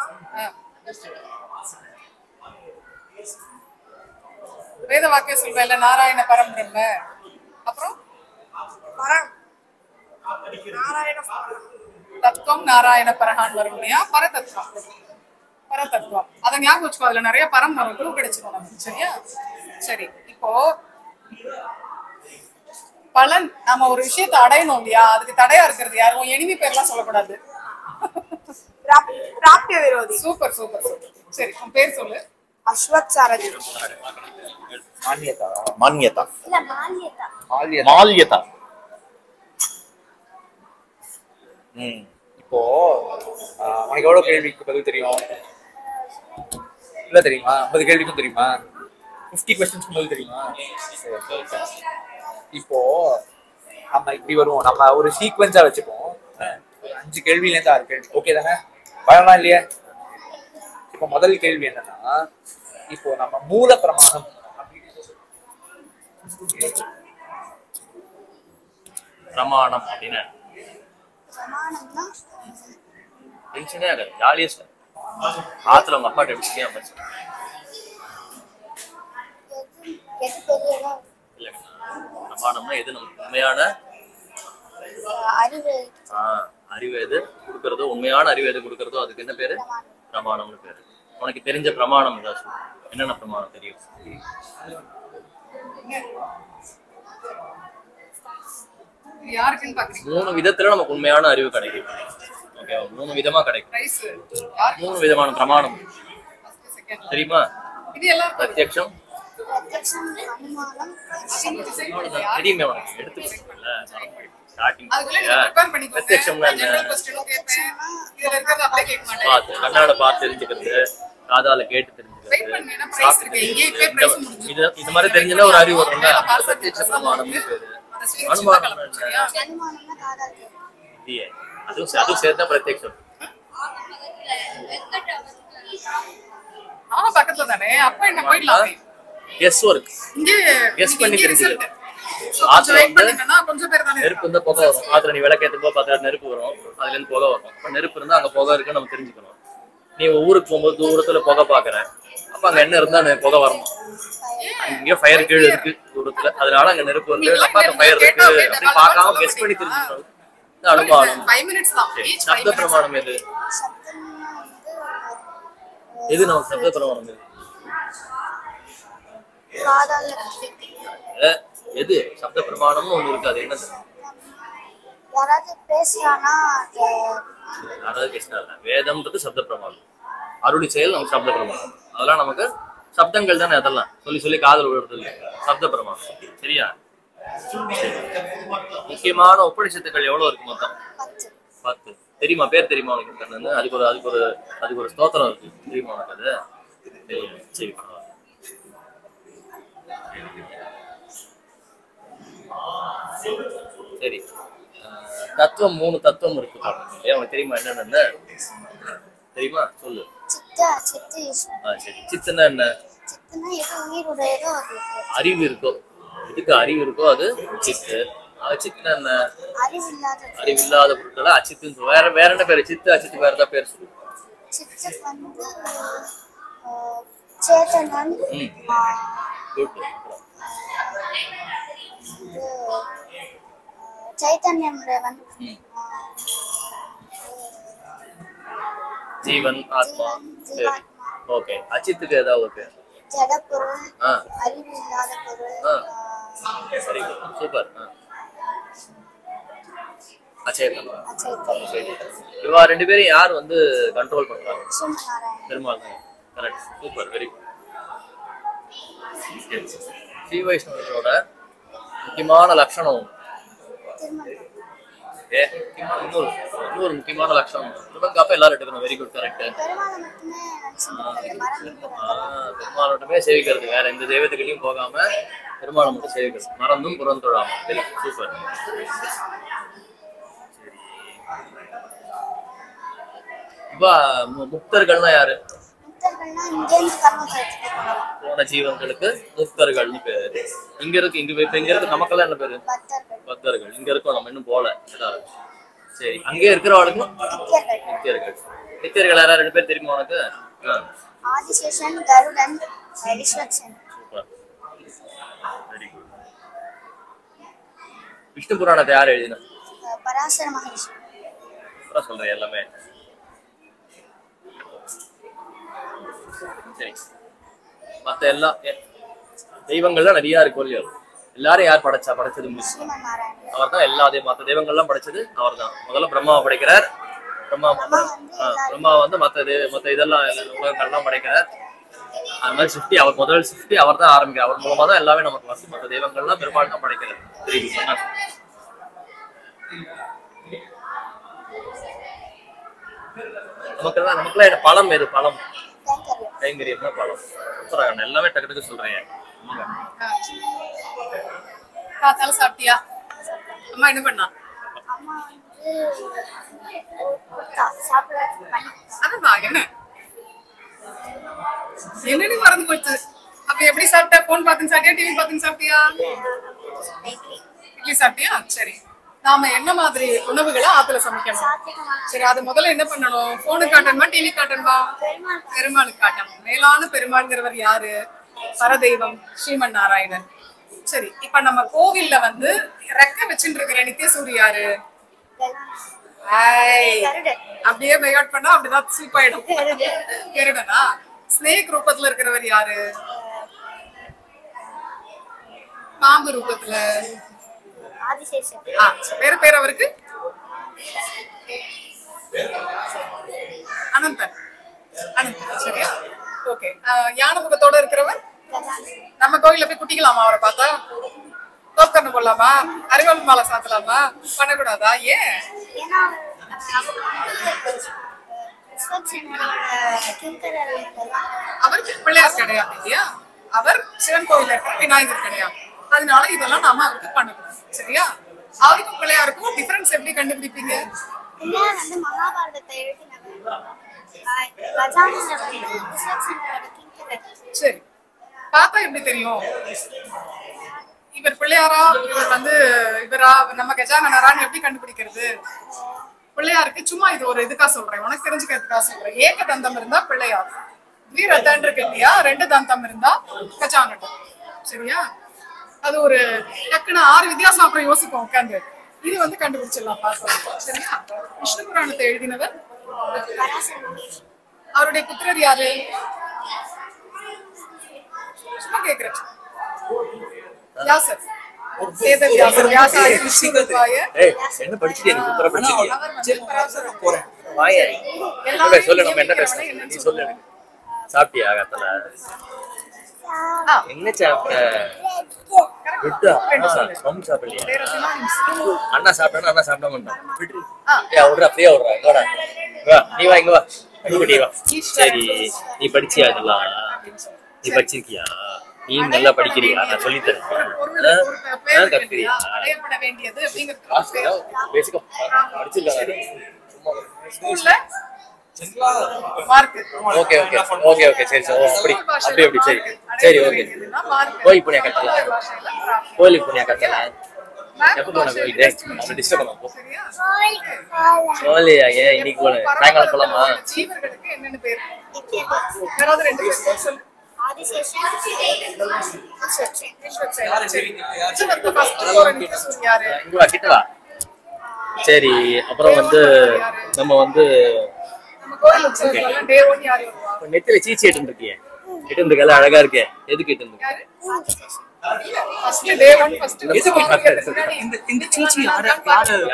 வேத வாக்கியம் சொல்வேல, நாராயண பரம்பிரம்ம. அப்புறம் பரம் நாராயண தத்துவம், நாராயண பரஹான் வரும் இல்லையா? பரதத்துவம். பரதத்துவம் அதை ஞாபகம் வச்சுக்கோ. அதுல நிறைய பரம் வரும், குழு கிடைச்சிடும் நமக்கு. சரியா? சரி, இப்போ பலன், நம்ம ஒரு விஷயத்தை அடையணும் இல்லையா, அதுக்கு தடையா இருக்கிறது யாரும் எனிமி பேர்லாம் சொல்லக்கூடாது. பிராப்திய விரோதி. Super super super. சரி, உன் பேர் சொல்லு. அஸ்வத் சாரதி. மான்யதா. மான்யதா. இல்ல மால்யதா. மால்யதா. இப்போ உனக்கு எவ்வளவு கேள்விக்கு பதில் தெரியும்? இல்ல தெரியுமா? 50 கேள்விக்கும் தெரியுமா? 50 கொஸ்டின்ஸ்க்கு பதில் தெரியுமா? இப்போ நம்ம இப்படி வருவோம், நம்ம ஒரு சீக்வென்ஸா வச்சுப்போம். 5 கேள்வில இருந்து 6 கேள்வி. ஓகே தானே? வரலாம் இல்லையா? இப்போ முதல் கேள்வி என்னன்னா, இப்போ நம்ம மூல பிரமாணம் பிரமாணம் அப்படின்னு பிரமாணம்னா டென்ஷனே ஆகாது, ஜாலியா சார். ஆத்துல உங்க அப்பா எப்படி எது பெரியதா இல்லைங்க, பிரமாணம்னா எது நமக்கு உண்மையான அறிவு. அறிவு எது கொடுக்கறதோ, உண்மையான அறிவு எது கொடுக்கறதோ அதுக்கு என்ன பேரு? பிரமாணம்னு பேரு. உனக்கு தெரிஞ்ச பிரமாணம் ஏதாச்சும் என்னென்ன பிரமாணம் தெரியும்? யாருக்குன்னு பாக்குறீங்க? 3 விதத்துல நமக்கு உண்மையான அறிவு கிடைக்கும். ஓகே, 3 விதமா கிடைக்கும். பிரைஸ் 3 விதமான பிரமாணம் தெரியுமா? இது எல்லாரும் பிரத்யக்ஷம், பிரத்யக்ஷம், அனுமானம், தெரியுமே உனக்கு, எடுத்து ஸ்டார்டிங். அதுக்குள்ள நீங்க ப்ரிப்பேர் பண்ணிக்கோங்க. பிரத்யக்ஷம்னா ஜெனரல் என்ன? क्वेश्चन கேட்பேன். இதுல இருக்கிறத அப்படியே கேட்க மாட்டேன். பார்த்து கண்ணால பார்த்து தெரிஞ்சுக்கிறது, காதால கேட்டு தெரிஞ்சுக்கிறது. வெயிட் பண்ணுங்க, பிரைஸ் இருக்கு. இங்கே இப்பே பிரைஸ் முடிஞ்சு. இது மாதிரி தெரிஞ்சனா ஒரு அறிவு வரும்ல. பிரத்யக்ஷ பிரமாணம்னு பேரு. அனுமானம் சரியா? அனுமானம்னா காதால் கேட்கும். இல்லையே, அதுவும் சேர்த்தா பிரத்யக்ஷம். பக்கத்துல தானே. அப்ப என்ன போயிடலாம். கெஸ் ஒர்க், இங்கே கெஸ் பண்ணி தெரிஞ்சுக்கிறது. ஆத்துல வெயிட் பண்ணீங்கன்னா கொஞ்சம் பேர் தானே. நெருப்பு இருந்தா புகை வரும். ஆத்துல நீ விளக்கேத்தும் போது பாத்திரம் நெருப்பு வரும், அதுல இருந்து புகை வரும். அப்ப நெருப்பு இருந்தா அங்க புகை இருக்குன்னு நம்ம தெரிஞ்சுக்கணும். நீ ஊருக்கு போகும்போது தூரத்துல புகை பாக்குற, அப்ப அங்க என்ன இருந்தா புகை வரணும். இங்க ஃபயர் கீழே இருக்கு தூரத்துல, அதனால அங்க நெருப்பு வந்து அப்ப அங்க ஃபயர் இருக்கு அப்படி பார்க்காம கெஸ் பண்ணி தெரிஞ்சுக்கணும். இது அனுமானம். 5 மினிட்ஸ் தான். ஈச் சப்த பிரமாணம் எது? எது நமக்கு சப்த பிரமாணம் எது? காதால் எது சப்த பிரமாணம்னு ஒண்ணு இருக்கு, அது என்னது? யாராவது பேசுறானா யாராவது பேசினா வேதம்ன்றது சப்த பிரமாணம். அருளி செயல் நமக்கு சப்த பிரமாணம். அதெல்லாம் நமக்கு சப்தங்கள் தானே, அதெல்லாம் சொல்லி சொல்லி காதல் விழுறது இல்லை, சப்த பிரமாணம். சரியா? முக்கியமான உபநிஷத்துக்கள் எவ்வளவு இருக்கு மொத்தம்? 10. தெரியுமா? பேர் தெரியுமா உனக்கு? அதுக்கு ஒரு ஸ்தோத்திரம் இருக்கு, தெரியுமா உனக்கு? அது சரி, பரவாயில்ல. தத்துவம் 3 தத்துவம் இருக்கு. உனக்கு தெரியுமா என்னென்ன தெரியுமா? சொல்லு. சரி. சித்துன்னா என்ன? அறிவு இருக்கோ, இதுக்கு அறிவு இருக்கோ அது சித்து. அச்சித்துனா என்ன? அறிவில்லாத பொருட்களை அச்சித்து. வேற என்ன பேரு? சித்து அச்சித்து வேற ஏதாவது பேர் சொல்லு. ஜீவன், ஆத்மா. சரி, ஓகே. அச்சித்துக்கு ஏதாவது ஓகே. சரி, சூப்பர். அச்சேதனா. இவா 2 பேரும் யார் வந்து கண்ட்ரோல் பண்றாங்க? பெருமாள் தான். Correct, super, very good. Sri வைஷ்ணவர்களோட முக்கியமான லட்சணம் இன்னொரு முக்கியமான லட்சணம் அப்ப எல்லாரும் எடுக்கணும். Very good, correct. பெருமாளோட்டமே சேவிக்கிறது, வேற எந்த தெய்வத்துக்கிட்டையும் போகாம பெருமாளை மட்டும் சேவிக்கிறது, மறந்தும் புறந்தொழாம. Very super. இப்ப முக்தர்கள்னா யாரு? போன ஜீவன்களுக்கு முக்தர்கள்னு பேரு. இங்க இருக்கு நமக்கெல்லாம் என்ன பேரு? பக்தர்கள். இங்க இருக்கோம், நம்ம இன்னும் போல. சரி, அங்கே இருக்கிறவளுக்கும் நித்தியர்கள். நித்தியர்கள் யாரா 2 பேர் தெரியுமா உனக்கு? Adisheshan, Garudan, Vishwaksen. Super, very good. Vishnu புராணத்தை யார் எழுதினா? பராசர மகரிஷி. சொல்றேன் எல்லாமே. சரி, மத்த எல்லா தெய்வங்கள்லாம் நிறைய இருக்கு இல்லையா? எல்லாரும் யார் படைச்சது? அவர் தான். எல்லாத்தையும் மத்த தெய்வங்கள்லாம் படைச்சது அவர் தான். முதல்ல பிரம்மாவை படைக்கிறார். பிரம்மா வந்து மத்த இதெல்லாம் உலகங்கள்லாம் படைக்கிறார். அது மாதிரி சிருஷ்டி அவர் முதல் சிருஷ்டி அவர் தான் ஆரம்பிக்கிறார். அவர் மூலமா தான் எல்லாமே நமக்கு வருது. மற்ற தெய்வங்கள்லாம் பெருமாள் தான் படைக்கிறார். நமக்குலாம் பழம் எது? பழம் கைங்கரியம்னா பழம். சூப்பராக எல்லாமே டக்கு சொல்றேன். காத்தால சாப்பிட்டியா? அம்மா என்ன பண்ணா? என்னன்னு மறந்து போச்சு. அப்ப எப்படி சாப்பிட்டா? போன் பார்த்து சாப்பிட்டியா? டிவி பார்த்து சாப்பிட்டியா? இட்லி சாப்பிட்டியா? சரி, நாம என்ன மாதிரி உணவுகளை ஆத்துல சமைக்கணும்? சரி, அது முதல்ல என்ன பண்ணணும்? போனு காட்டணுமா, டிவி காட்டணுமா? பெருமாளுக்கு காட்டணும். மேலான பெருமாள்ங்கிறவர் யாரு? பரதெய்வம் ஸ்ரீமன் நாராயணன். சரி, இப்ப நம்ம கோவில்ல வந்து ரெக்க வச்சுட்டு இருக்கிற நித்தியசூரி யாரு? அப்படியே பையாட் பண்ணா அப்படிதான் சூப்பாயிடும். கருடனா? ஸ்னேக் ரூபத்துல இருக்கிறவர் யாரு? பாம்பு ரூபத்துல வேற பேர் அவருக்கு? அனந்தன். சரியா? ஓகே. யான முகத்தோட இருக்கிறவர் நம்ம கோயில போய் குட்டிக்கலாமா? அவரை பார்த்தா தோக்கண்ணு போடலாமா? அறிவாள் மாலை சாத்தலாமா? பண்ணக்கூடாதா? ஏன்? அவர் பிள்ளையார் கிடையாது இல்லையா? அவர் சிவன் கோயில இருக்கிற விநாயகர் கிடையாது. அதனால இதெல்லாம் நாம அவருக்கு பண்ணக்கூடாது. சரியா? அவருக்கும் பிள்ளையாருக்கும் டிஃபரன்ஸ் எப்படி கண்டுபிடிப்பீங்க? சரி, பார்த்தா எப்படி தெரியும் இவர் பிள்ளையாரா இவர் வந்து இவரா நம்ம கஜானனரான்னு எப்படி கண்டுபிடிக்கிறது? பிள்ளையாருக்கு சும்மா இது ஒரு இதுக்கா சொல்றேன், உனக்கு தெரிஞ்சுக்கிறதுக்கா சொல்றேன். ஏக தந்தம் இருந்தா பிள்ளையார், வீரத்தன் இருக்கு இல்லையா, 2 தந்தம் இருந்தா கஜானன். சரியா? அது ஒரு டக்குன்னு 6 வித்தியாசம் அப்புறம் யோசிப்போம் உட்காந்து. இது வந்து கண்டுபிடிச்சிடலாம் பார்க்கலாம். சரியா? விஷ்ணு புராணத்தை எழுதினவர் அவருடைய புத்திரர் யாரு? சும்மா கேக்குறேன். வியாசர். என்ன படிச்சிட்டே சொல்லு, நம்ம என்ன பேசுறோம்? நீ சொல்லு. சாப்பிட்டியா? காத்தல என்ன சாப்பிட்ட? அண்ணா சாப்பிட்டா அண்ணா சாப்பிட மாட்டான். நீ வா, இங்க வா. சரி, நீ படிச்சியா? அதெல்லாம் நீ படிச்சிருக்கியா? நீ நல்லா படிக்கிறியா? நான் சொல்லித்தரேன். கத்துக்கிறியா? அடையப்பட வேண்டியது அப்படிங்கிறது பேசிக்கா படிச்சிருக்காரு. ஸ்கூல்ல mark. Okay okay okay okay சரி சரி அப்படி அப்படி அப்படி சரி சரி ஓகே. கோயில் புண்ணியா கட்டலாம். கோயிலுக்கு புண்ணியா கட்டலாம். எப்போ போன கோயில் அப்படி டிஸ்டர்ப் பண்ண போ. கோயிலையா? ஏன் இன்னைக்கு போன சாயங்காலம் போலாமா? ஜீவர்களுக்கு என்னென்ன பேர்? யாராவது 2 பேர் சொல்லு. கிட்டவா? சரி அப்புறம் வந்து நம்ம வந்து நெத்தில சீச்சி எட்டு இருக்கியே எட்டு இருக்கல அழகா இருக்கே எதுக்கு எட்டு இருக்கு?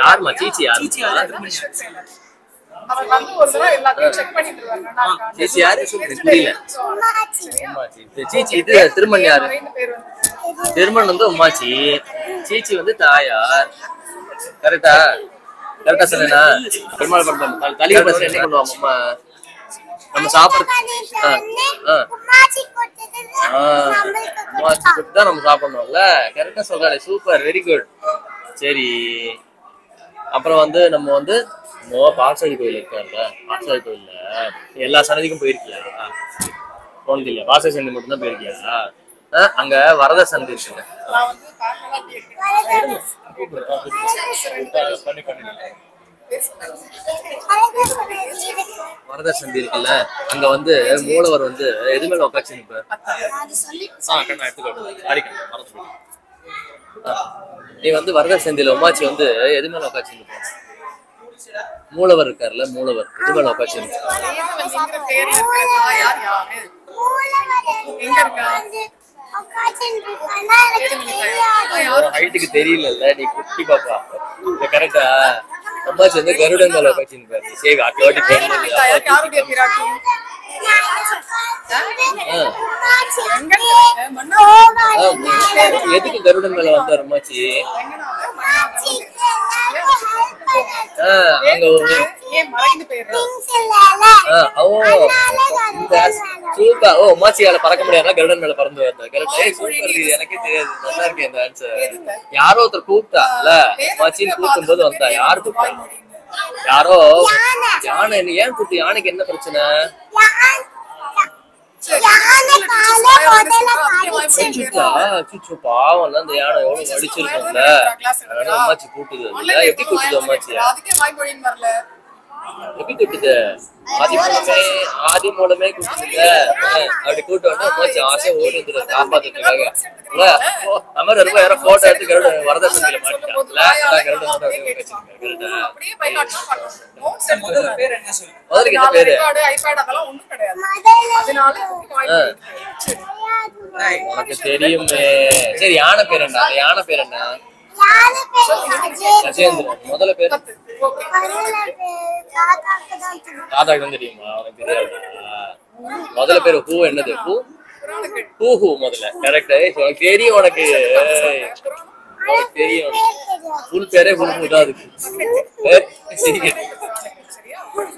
யாருமா சீச்சி? யாரு சீச்சி யாரு? புரியல. சீச்சி இது திருமண் யாரு? திருமண் வந்து உமாச்சி, சீச்சி வந்து தாயார். கரெக்டா? கரெக்டா சொன்னா? பெருமாள் பண்றோம் தலைவர் பஸ் என்ன பண்ணுவாங்க அம்மா? நம்ம சாப்பிடுறது உமாச்சி கொடுத்து தான் நம்ம சாப்பிடணும்ல. கரெக்டா சொல்றாரு. Super, very good. சரி அப்புறம் வந்து நம்ம வந்து பாசாதி கோயில் இருக்காருல்ல, பாசாதி கோயில்ல எல்லா சன்னதிக்கும் போயிருக்கியா? போனது இல்லையா? பாசாதி சன்னதி மட்டும் தான் போயிருக்கியா? அங்க வரத சன்னதி இருக்குங்க. வரத சந்தி இருக்குல்ல, அங்க வந்து மூலவர் வந்து எது மேல உட்காந்து நீ வந்து வரத சந்தியில உமாச்சி வந்து எது மேல உட்காந்து மூலவர் இருக்காருல்ல, மூலவர் எது மேல உட்காந்து ஹைட்டுக்கு தெரியல. நீ குட்டி பாப்பா கரெக்டா? அம்மாச்சி வந்து கருடன் மேல உட்காந்து சேவி அட்டோட்டி எதுக்கு கருடன் மேல வந்தாரு அம்மாச்சி? அங்க சூப்பர். ஓ அம்மாச்சியால பறக்க முடியாதுன்னா கருடன் மேல பறந்து வந்தார். Correct, super. எனக்கே தெரியாது. நல்லா இருக்கு இந்த ஆன்சர். யாரோ ஒருத்தர் கூப்பிட்டா இல்ல, அம்மாச்சின்னு கூப்பிடும் போது வந்தா. யாரு கூப்பிட்டா? யாரோ யானை. ஏன் கூப்பிட்டு? யானைக்கு என்ன பிரச்சனை? பாவம் அந்த யானை எவ்வளவு அடிச்சிருக்கோம்ல. அம்மாச்சி கூட்டுது. எப்படி கூட்டுது அம்மாச்சி? எப்படி கூட்டுது? ஆதி மூலமே கூட்டுதுங்க. அப்படி கூட்ட உடனே அம்மாச்சி ஆசையா ஓடி வந்துரு காப்பாத்துறதுக்காக. நம்ம ரொம்ப யாரும் போட்டோ எடுத்து கருட வரத சந்தையில மாட்டிட்டாங்கல்ல. முதல்ல என்ன பேரு? உனக்கு தெரியுமே. சரி யானை பேர் என்ன? யானை பேர் என்ன? கஜேந்திரன். முதல்ல பேரு தாதாக்கு தான் தெரியுமா? உனக்கு தெரியாதா? முதல்ல பேரு ஹூ. என்னது? ஹூ ஹூ ஹூ முதல்ல. கரெக்ட். உனக்கு தெரியும். உனக்கு தெரியும். ஃபுல் பேரே ஹூ ஹூ தான் அதுக்கு.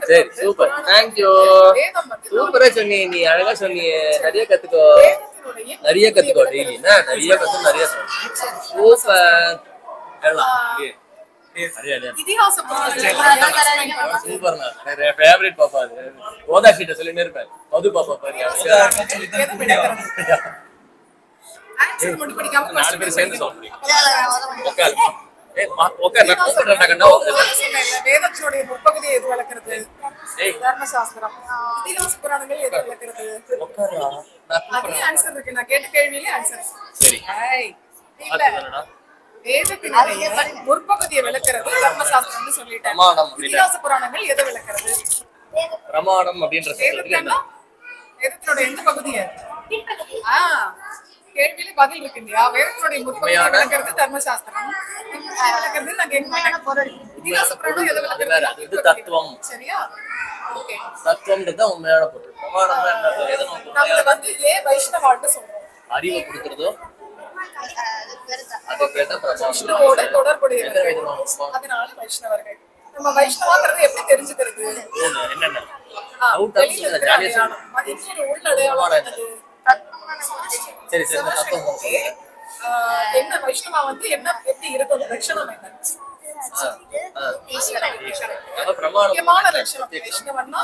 சரி சூப்பர், தேங்க்யூ. சூப்பரா சொன்னீங்க. நீ அழகா சொன்னீங்க. நிறைய கத்துக்கோ, நிறைய கத்துக்கோ. டெய்லி என்ன நிறைய கத்து நிறைய சூப்பர். சூப்பர்ண்ணா. ஃபேவரட் பாப்பா அது. ஓதா ஷீட்ட சொல்லினே இருப்பேன். மது பாப்பா பாரு. 4 பேர் சேர்ந்து சொல்றீங்க. வேதத்தினுடைய முற்பகுதியை எது விளக்குறது? தர்மசாஸ்திரம். இதிகாச புராணங்கள் எது விளக்குறது? அதுலயே ஆன்சர் இருக்கு. நான் கேட்ட கேள்வியிலே ஆன்சர். சரி. வேதத்தினுடைய முற்பகுதியை விளக்குறது தர்மசாஸ்திரம்னு சொல்லிட்டேன். இதிகாச புராணங்கள் எதை விளக்குறது? பிரமாணம் அப்படின்ற வேதத்தினுடைய எந்த பகுதியை? கேள்வியில பதில் இருக்கு இல்லையா? வேதத்தினுடைய முற்பகுதியை விளக்குறது தர்மசாஸ்திரம். விளக்குறது நான் கேட்கிறேன். இதிகாச புராணம் எதை விளக்குறது? அது தத்துவம். சரியா? ஓகே. தத்துவம்ன்றது உண்மையான பொருள். பிரமாணம் நம்ம வந்து ஏன் வைஷ்ணவான்னு சொல்றோம்? அறிவை கொடுக்கறதோ அது பேர் தான் பிரமாணம். விஷ்ணுவோட தொடர்புடையது. அதனால வைஷ்ணவர்கள். நம்ம வைஷ்ணவாங்கிறது எப்படி தெரிஞ்சுக்கிறது? என்னென்ன டவுட் ஜாலியா அது இன்னொரு உள் அடையாளம். சரி சரி சிவசக்தி என்ன வைஷ்ணவா வந்து என்ன எப்படி இருக்கணும் லட்சணம் என்ன பிரமாணம் முக்கியமான லட்சணம் வைஷ்ணவன்னா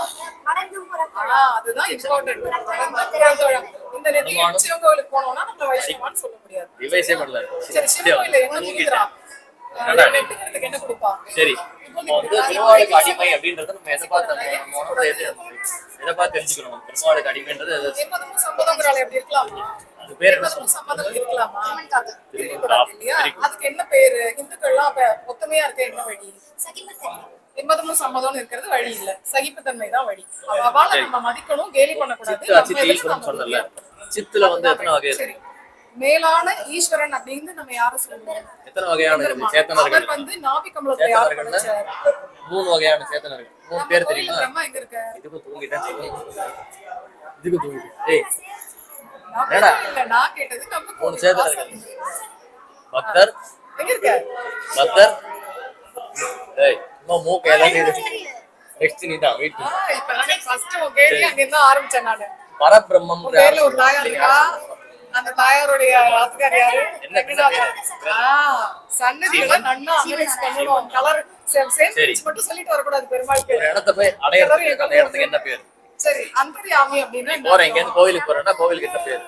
அதுதான் இம்பார்ட்டன்ட். இந்த நெத்தியை சிவன் கோயிலுக்கு போனோம்னா நம்ம வைஷ்ணவான்னு சொல்ல முடியாது. ரிவைஸே பண்ணல. சரி சிவன் கோயில என்ன நினைக்கிறான் என்ன கொடுப்பா? சரி பெருமாளுக்கு அடிமை அப்படின்றத நம்ம எதை பார்த்து எதை பார்த்து தெரிஞ்சுக்கணும்? பெருமாளுக்கு அடிமைன்றது எப்போதும் சம்மதங்கிறாள் எப்படி இருக்கலாமா? அது பேர் என்ன எப்போதும் சம்மதம் இருக்கலாமா? இருக்கக்கூடாது இல்லையா? அதுக்கு என்ன பேரு? இந்துக்கள்லாம் அப்ப ஒத்துமையா இருக்க என்ன வழி? எண்பதும் சம்மதம்னு இருக்கிறது வழி இல்ல, சகிப்புத்தன்மை தான் வழி. அவளை நம்ம மதிக்கணும், கேலி பண்ணக்கூடாது. சொன்னல சித்துல வந்து எத்தனை வகை இருக்கு? மேலான ஈஸ்வரன் அப்படின்னு நம்ம யாரும் சொல்லுவோம். எத்தனை வகையான சேத்தனர்கள்? அவர் வந்து நாபி கமலத்தை யார் படைச்சார்? 3 வகையான சேத்தனர்கள். 3 பேர் தெரியுமா? பிரம்மா எங்க இருக்க? இதுக்கு தூங்கிட்டேன். இதுக்கு தூங்கிட்டேன். ஏய் என்னடா இல்ல நான் கேட்டது நம்ம 3 சேத்தனர்கள். பக்தர் எங்க இருக்க? பக்தர் ஏய் இன்னும் மூக்கு எல்லாம் இருக்கு. நெக்ஸ்ட் நீ தான் வெயிட் பண்ணு. இப்ப நான் ஃபர்ஸ்ட் கேள்வி அங்க இருந்து ஆரம்பிச்சேன் நானு. பரபிரம்மம் பேர்ல ஒரு தாயார் இருக்கா? அந்த தாயாருடைய ஆத்துக்கார் யாரு? சன்னதியில நன்னா அனலைஸ் பண்ணணும். கலர் சேம் மட்டும் சொல்லிட்டு வரக்கூடாது. பெருமாள் பேர் இடத்த போய் அடையறதுக்கு அந்த இடத்துக்கு என்ன பேர்? சரி அந்தர்யாமி அப்படின்னா போற எங்க இருந்து கோயிலுக்கு போறேன்னா கோவிலுக்கு என்ன பேர்?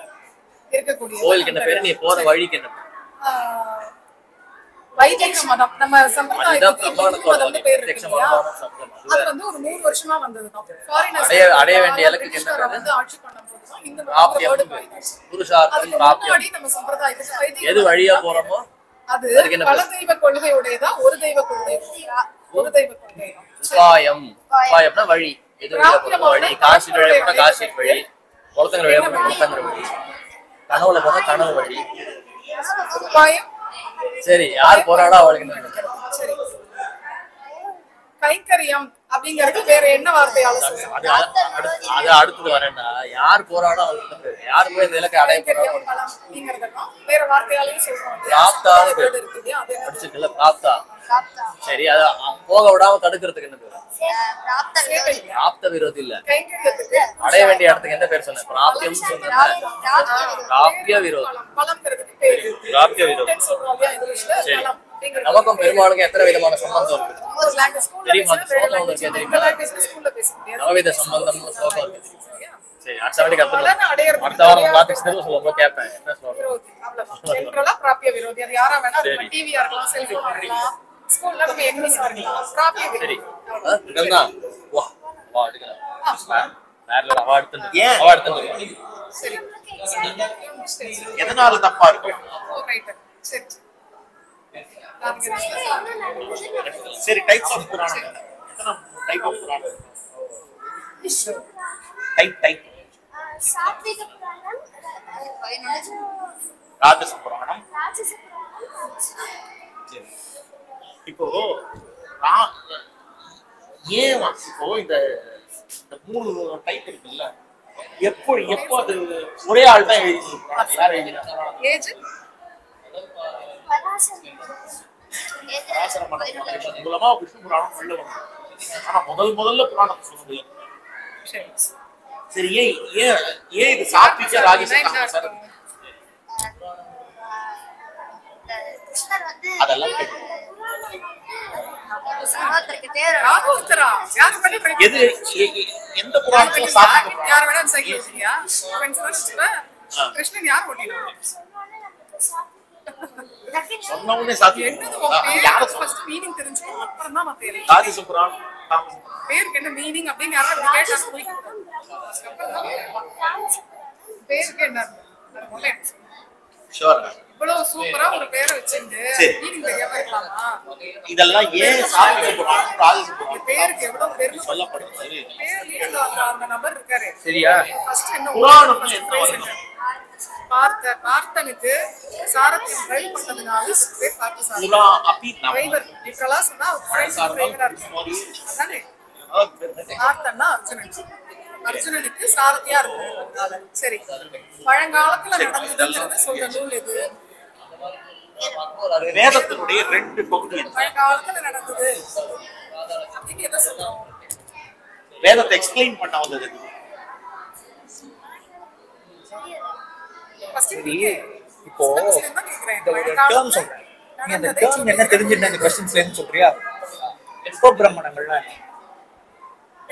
இருக்கக்கூடிய கோயிலுக்கு என்ன பேரு? நீ போற வழிக்கு என்ன பேர்? வைதிக மதம். நம்ம சம்பிரதாயத்துக்கு மதம் பேர் இருக்கு இல்லையா? அது வந்து ஒரு 100 வருஷமா வந்ததுதான். ஃபாரினர்ஸ் அடைய வேண்டிய இலக்கு என்ன பேரு? வந்து ஆட்சி பண்ணும்போது தான் இந்த வேர்ட் பாயிண்ட். புருஷார்த்தம் பிராப்தியம். நம்ம சம்பிரதாயத்துக்கு எது வழியா போறோமோ அது பல தெய்வ கொள்கையுடையதா ஒரு தெய்வ கொள்கை? ஒரு தெய்வ கொள்கை. உபாயம். உபாயம்னா வழி. எது வழியா போறோமோ வழி. காசி வழியா போனா காசி வழி. குளத்தங்கர வழியா போனா குளத்தங்கர வழி. கனவுல போனா கனவு வழி. உபாயம். சரி யார் போறாடோ அவளுக்கு என்ன? சரி கைங்கரியம் அப்படிங்கிறது வேற என்ன வார்த்தையால சொல்றோம்? அது அடுத்தது வரேன்டா. யார் போறாடோ அவளுக்கு யார் போய் இந்த இலக்கை அடைய போறாடோ அப்படிங்கறதெல்லாம் வேற வார்த்தையாலையும் சொல்றோம். பிராப்தான்னு பேர் படிச்சிருக்கல. பிராப்தா. சரி அது போக விடாம தடுக்கிறதுக்கு என்ன பேர்? பிராப்த விரோதி இல்ல. அடைய வேண்டிய இடத்துக்கு என்ன பேர் சொன்ன? பிராப்தியம் சொன்ன. பிராப்திய விரோதி. பிராப்திய விரோதி. சரி நமக்கும் பெருமாளுக்கும் எத்தனை விதமான சம்பந்தம் இருக்கு தெரியுமா? ஸ்லோகம் இருக்கு தெரியுமா? நவவித சம்பந்தம்னு ஸ்லோகம் இருக்கு. சரி ஆட்டோமேட்டிக் அடுத்த வாரம் கிளாஸ் சொல்லும்போது கேட்பேன் என்ன ஸ்லோகம். பிராப்திய விரோதி. அது யாரா வேணா டிவியா இருக்கலாம், செல்போனா இருக்கலாம், ஸ்கூல்ல நம்ம எக்ஸாம் இருக்கலாம். பிராப்திய சரி விரோதி. இதெல்லாம் வா வா எடுக்கலாம். வேறல அவார்ட் தந்து அவார்ட் தந்து. சரி எதனால தப்பா இருக்கு? ரைட். சரி சரி டைப்ஸ் ஆஃப் புராணம். எத்தனை டைப் ஆஃப் புராணம்? டைப் சாத்விக புராணம், ராஜச புராணம். ராஜச புராணம். சரி இப்போ ஏன் இப்போ இந்த 3 டைப் இருக்குல்ல, எப்போ அது ஒரே ஆள் தான் எழுதிருக்காங்க? யார் எழுதினாங்க? ஏஜ் பராசர மன்னர் மூலமா விஷ்ணு புராணம் உள்ள வந்தது. ஆனா முதல்ல புராணம் சொன்னது. சரி ஏன் இது சாத்விக ராஜச சார்? கிருஷ்ணர் வந்து அதெல்லாம் எது எந்த புராணத்துல சாத்விக யார் வேணா சைக்கிள்யா கிருஷ்ணன் யார் ஓட்டினா சொன்னவனே சாத்விக யார ஃபர்ஸ்ட் மீனிங் தெரிஞ்சுக்கணும், அப்புறம் தான் மத்த எல்லாம். ராஜச புராணம் பேருக்கு என்ன மீனிங் அப்படின்னு யாராவது கேட்டா பேருக்கு என்ன ஷூர். இவ்வளவு சூப்பரா ஒரு பேரை வச்சிருந்து மீனிங் தெரியாம இருக்கலாமா? இதெல்லாம் ஏன் சாத்விக புராணம் ராஜச புராணம் பேருக்கு எவ்வளவு பெருமை சொல்லப்படுது? பேர்லயே அந்த நபர் இருக்காரு. சரியா ஃபர்ஸ்ட் என்ன புராணம் பார்த்தனுக்கு சாரத்தியம் டிரைவ் பண்ணதுனால பேர் பார்த்தசாரதி. புரா அப்படி டிரைவர் இப்பெல்லாம் சொன்னா டிரைவரா இருக்கும். அதானே பார்த்தன்னா அர்ஜுனனுக்கு சாரதியா இருக்கும். சரி பழங்காலத்துல நடந்ததுங்கிறத சொல்ற நூல் எது? வேதத்தினுடைய 2 பகுதி. பழங்காலத்துல நடந்தது அப்படின்னு எதை சொல்றோம்? வேதத்தை எக்ஸ்பிளைன் பண்ண வந்தது. சரி இப்போ இந்த ஒரு டேர்ம் சொல்றேன், நீ அந்த டேர்ம் என்ன தெரிஞ்சிருந்த அந்த கொஸ்டின்ஸ்ல இருந்து சொல்றியா? உபபிரமணங்கள்லாம்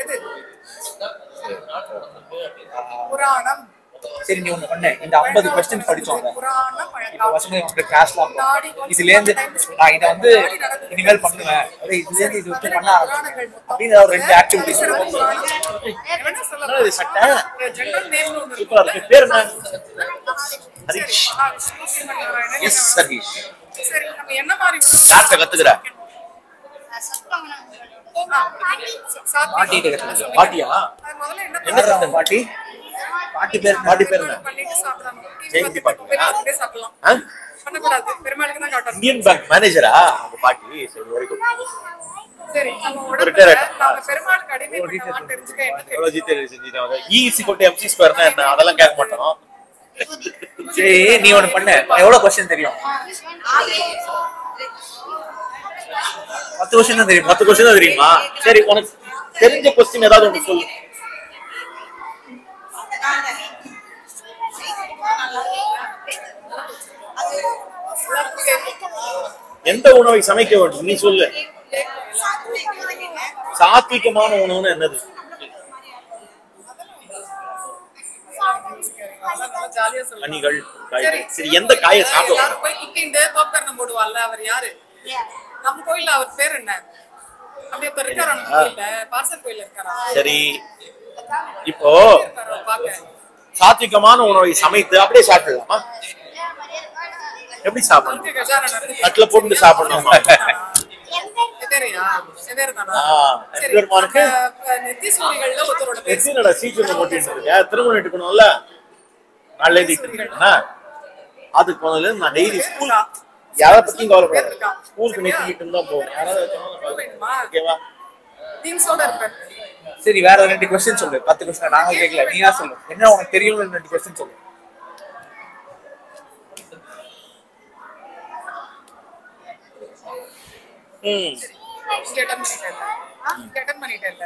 எது? புராணம். சரி நீ ஒண்ணு பண்ண, இந்த 50 கொஸ்டின் படிச்சோம்ல புராணம் இப்போ வசதி உங்களுக்கு கிளாஸ்ல இதுல இருந்து நான் இதை வந்து இனிமேல் பண்ணுவேன், இதுல இருந்து இது வந்து பண்ண ஆரம்பிச்சேன் அப்படின்னு ஒரு 2 ஆக்டிவிட்டிஸ் ஜெனரல் நேம் ஒன்று சூப்பரா இருக்கு. பேர் என்ன? ஹரிஷ். எஸ் ஹரிஷ். சரி நம்ம என்ன மாதிரி யார்கிட்ட கத்துக்கிற? பாட்டிகிட்ட கத்துக்கிற. பாட்டியா? முதல்ல என்ன என்ன கத்த பாட்டி? பாட்டி பேர் என்ன? பண்ணிட்டு சாப்பிடலாம். ஜெயந்தி பாட்டியா? சாப்பிடலாம். ஆ? பண்ணக்கூடாது, பெருமாளுக்கு தான் காட்டணும். இந்தியன் பேங்க் மேனேஜரா அந்த பாட்டி? சரி வெரி குட். சரி நம்ம ஒரு உடம்புல retired. நம்ம பெருமாளுக்கு அடிமைப்பட்டோம்னு தெரிஞ்சுக்க என்ன தெரியும்? எவ்வளவு ஜிதே செஞ்சிட்டாங்க. E=mc² என்ன அதெல்லாம் கேட்க மாட்டோம். சரி நீ ஒண்ணு பண்ண, எவ்வளவு கொஸ்டின் தெரியும்? 10 கொஸ்டின் தான் தெரியும். 10 கொஸ்டின் தான் தெரியுமா? சரி உனக்கு தெரிஞ்ச கொஸ்டின் ஏதாவது ஒன்று சொல்லு. எந்த உணவை சமைக்க வேண்டும் நீ சொல்லு. சாத்விகமான உணவுன்னு என்னது? ஜாலியா சொல்லுங்க. கனிகள், காய்கள். சரி எந்த காயை சாப்பிடுவோம்? யாரும் போய் குட்டிண்டு கோப்பர்ணம் போடுவாள்ல, அவர் யாரு? நம்ம கோயில்ல அவர் பேர் என்ன? அப்படியே இப்ப இருக்காரா நம்ம கோயில்ல? பார்சல் கோயில்ல இருக்காரா? சரி இப்போ இருக்காரா பாக்க? சாத்விகமான உணவை சமைத்து அப்படியே சாப்பிடலாமா? எப்படி சாப்பிடணும்? அவருக்கு கஜானன் இருக்கு. தட்டுல போட்டு சாப்பிடணுமா? எதிரியா? எதிரிதானா? சரி, எம்பெருமானுக்கு அந்த நெத்தி சூரிகள்ல ஒருத்தரோட பேர் எத்தனடா சீக்கிரம் போட்டிட்டு இருக்க? திருமணம் எடுக்கணும்ல, நாளே தீட்டுனா அதுக்கு முதல்ல நான் டெய்லி ஸ்கூல் யாரை பத்தியும் கவலைப்படாது, ஸ்கூலுக்கு நெத்திக்கிட்டு இருந்தா போகும். யாராவது வேணுமா? ஓகேவா? திங்ஸோட இருப்பேன். சரி வேற 2 கொஸ்டின் சொல்லு. 10 கொஸ்டின் நாங்க கேட்கல, நீயா சொல்லு. என்ன உனக்கு தெரியும்? 2 கொஸ்டின் சொல்லு. இங்க அட்டன் பண்ணிட்டேன்ல. இங்க அட்டன் பண்ணிட்டேன்ல.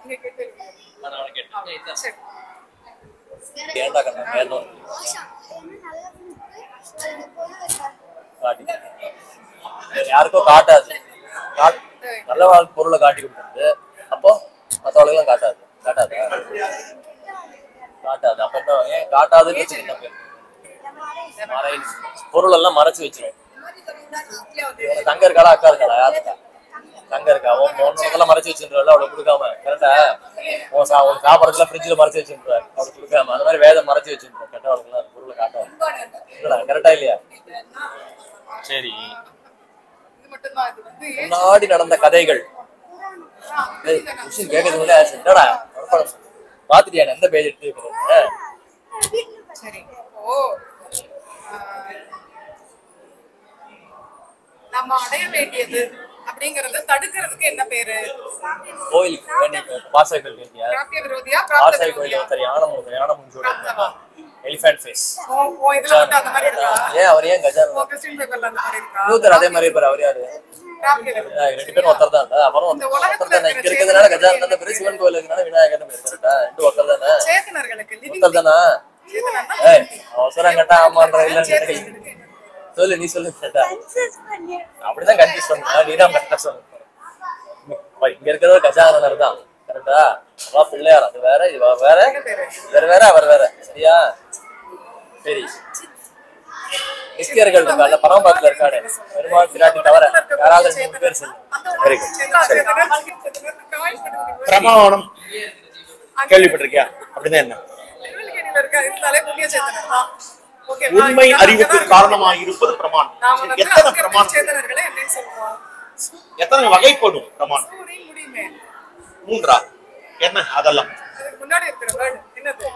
இங்க கேட்டிருக்கீங்க. சரி. ஏன்டா கண்ணா மேலும் காட்டி யாருக்கோ காட்டாது. நல்ல வாழ்க்கை பொருளை காட்டி கொடுக்குறது, அப்போ மற்றவர்களும் காட்டாது. காட்டாதா? காட்டாது. அப்ப என்ன ஏன் காட்டாதுன்னு வச்சு என்ன பேர்? பொருள் எல்லாம் மறைச்சு வச்சிடும். தங்க இருக்காளா அக்கா இருக்காளா? யாருக்கா தங்க இருக்கா? உன்னோடதெல்லாம் மறைச்சு வச்சுருல அவளை கொடுக்காம. கரெக்டா? உன் சாப்பிடறதுல ஃப்ரிட்ஜில் மறைச்சு வச்சுருப்ப அவளை கொடுக்காம. அந்த மாதிரி வேதம் மறைச்சு வச்சுருப்ப. கரெக்டா? அவளுக்குலாம் பொருளை காட்டாது. கரெக்டா இல்லையா? சரி இது மட்டும்தான். இது வந்து முன்னாடி நடந்த கதைகள் கேட்கறது என்னடா பாத்துட்டியா? எந்த பேஜ் எடுத்து சரி. ஓ நம்ம அடைய வேண்டியது அப்படிங்கறத தடுக்கிறதுக்கு என்ன பேரு? கோயிலுக்கு வேண்டிய பாசாய் கோயில் வேண்டியா? பிராப்திய விரோதியா? பிராப்த பாசாய் கோயில் விரோதியா? ஒருத்தர் யானை முஞ்சோட எலிஃபென்ட் ஃபேஸ். ஓ இதுல வந்து அந்த மாதிரி இருக்கா? ஏன் அவர் ஏன் கஜான ஓ கிறிஸ்டியன் பேப்பர்ல அந்த மாதிரி இருக்கா? யூதர் அதே மாதிரி இருப்பாரு. அவர் யாரு? பிராப்திய விரோதி. 2 பேரும் ஒருத்தர் தான். அப்புறம் ஒருத்தர் தானே இங்க இருக்கிறதுனால கஜான தான் பேரு. சிவன் கோயில் இருக்கிறதுனால விநாயகர் பேரு. கரெக்டா? 2 ஒருத்தர் தானே. சேத்தனர்களுக்கு ஒருத்தர் தானே. ஏய் அவசரம் கேட்டா ஆமான்ற இல்ல சொல்லு. நீ சொல்லு. கேட்டா அப்படிதான் கன்ஃபியூஸ் பண்ணா. நீதான் கரெக்டா சொல்லு. இங்க இருக்கிறவர் கஜானனர் தான். கரெக்டா? அவ பிள்ளையார். அது வேற, இது வேற, வேற அவர் வேற. சரியா? சரி கிறிஸ்தியர்கள் இருக்காங்க, பரமபாத்துல இருக்காரு. பெருமாள் பிராட்டி தவிர யாராவது 3 பேர் சொல்லு. Very good. சரி பிரமாணம் கேள்விப்பட்டிருக்கியா? அப்படின்னா என்ன? உண்மை அறிவுக்கு காரணமாக இருப்பது பிரமாணம். எத்தனை பிரமாணம்? எத்தனை வகைப்படும் பிரமாணம்? 3 என்ன? அதெல்லாம் முன்னாடி இருக்கிற வேர்ட் என்னது?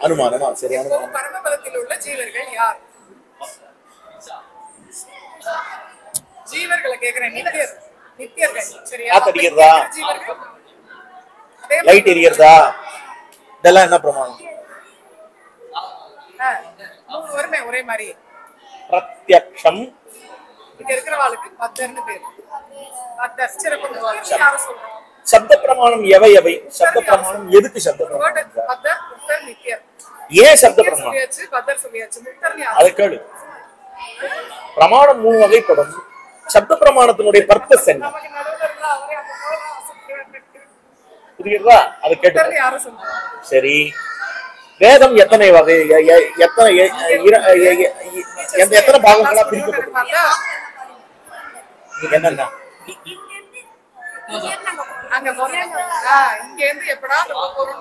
அனுமானமா? சரி அனுமானம். பரமபதத்தில் உள்ள ஜீவர்கள் யார்? ஜீவர்களை கேக்குறேன். நித்தியர்கள். சரியா? காத்தடிக்கிறதா? ஜீவர்கள். லைட் எரியறதா? இதெல்லாம் என்ன பிரமாணம்? ஒருமே ஒரே மாதிரி. பிரத்யக்ஷம். இங்க இருக்கிறவாளுக்கு பத்தர்னு பேரு. பத்தர் சிறப்பு யார சொல்றோம்? சப்த பிரமாணம் எவை எவை? சப்த பிரமாணம் எதுக்கு சப்த பிரமாணம்? பத்தர் முக்தர் நித்யர் ஏன் சப்த நித்யர் பிரமாணம்? சொல்லியாச்சு, பத்தர் சொல்லியாச்சு, முக்தர் யார்? அதை கேளு. பிரமாணம் 3 வகைப்படும். சப்த பிரமாணத்தினுடைய பர்பஸ் என்ன? நமக்கு நடுவுல இருந்தா அவரே அந்த போல ஆசைப்படுறாரு. புரியுதா? அதை கேட்டு. முக்தர் யாரை சொல்றாங்க? சரி, வேதம் எத்தனை வகை, எத்தனை எத்தனை பாகங்களா பிரிக்கப்பட்டிருக்கு? என்னன்னா அங்க போறாங்க. இங்க இருந்து எப்படா நம்ம பொருள்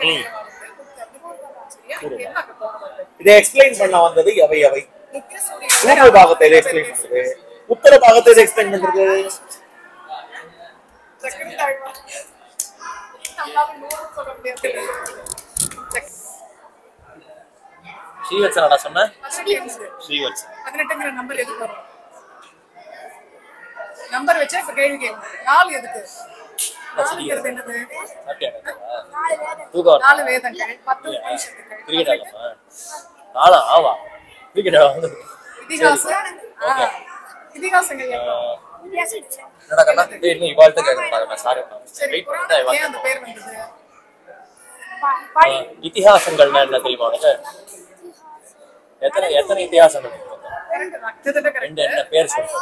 இதை எக்ஸ்பிளைன் பண்ண வந்தது எவை எவை? நித்திய பூர்வ பாகத்தை இதை எக்ஸ்பிளைன் பண்றது, உத்தர பாகத்தை இதை எக்ஸ்பிளைன் பண்றது. ஸ்ரீவத்சனடா சொன்ன? ஸ்ரீவத்சன் 18ங்கிற நம்பர் எதுக்கு வரும்? நம்பர் வச்சா இப்ப கேள்வி கேட்கணும். 4 எதுக்கு? 4ங்கிறது என்னது? 4 வேதங்கள், 10 உபனிஷத்துக்கள், நாளா ஆவா கிரிக்கெட் இதிகாசம். இதிகாசங்கள் எவ்வளவு? என்னடா கண்ணா இன்னும் இவால்ட்ட கேட்கறாங்க. சாரி சரி, வெயிட் புராணம் பண்ணா ஏன் அந்த பேர் வந்தது? இதிகாசங்கள்னா என்ன தெரியுமா உனக்கு? எத்தனை எத்தனை இதிகாசங்கள் இருக்கு? கரெக்ட் தான். கிட்டத்தட்ட கரெக்ட். ரெண்டு என்ன பேர் சொல்லு?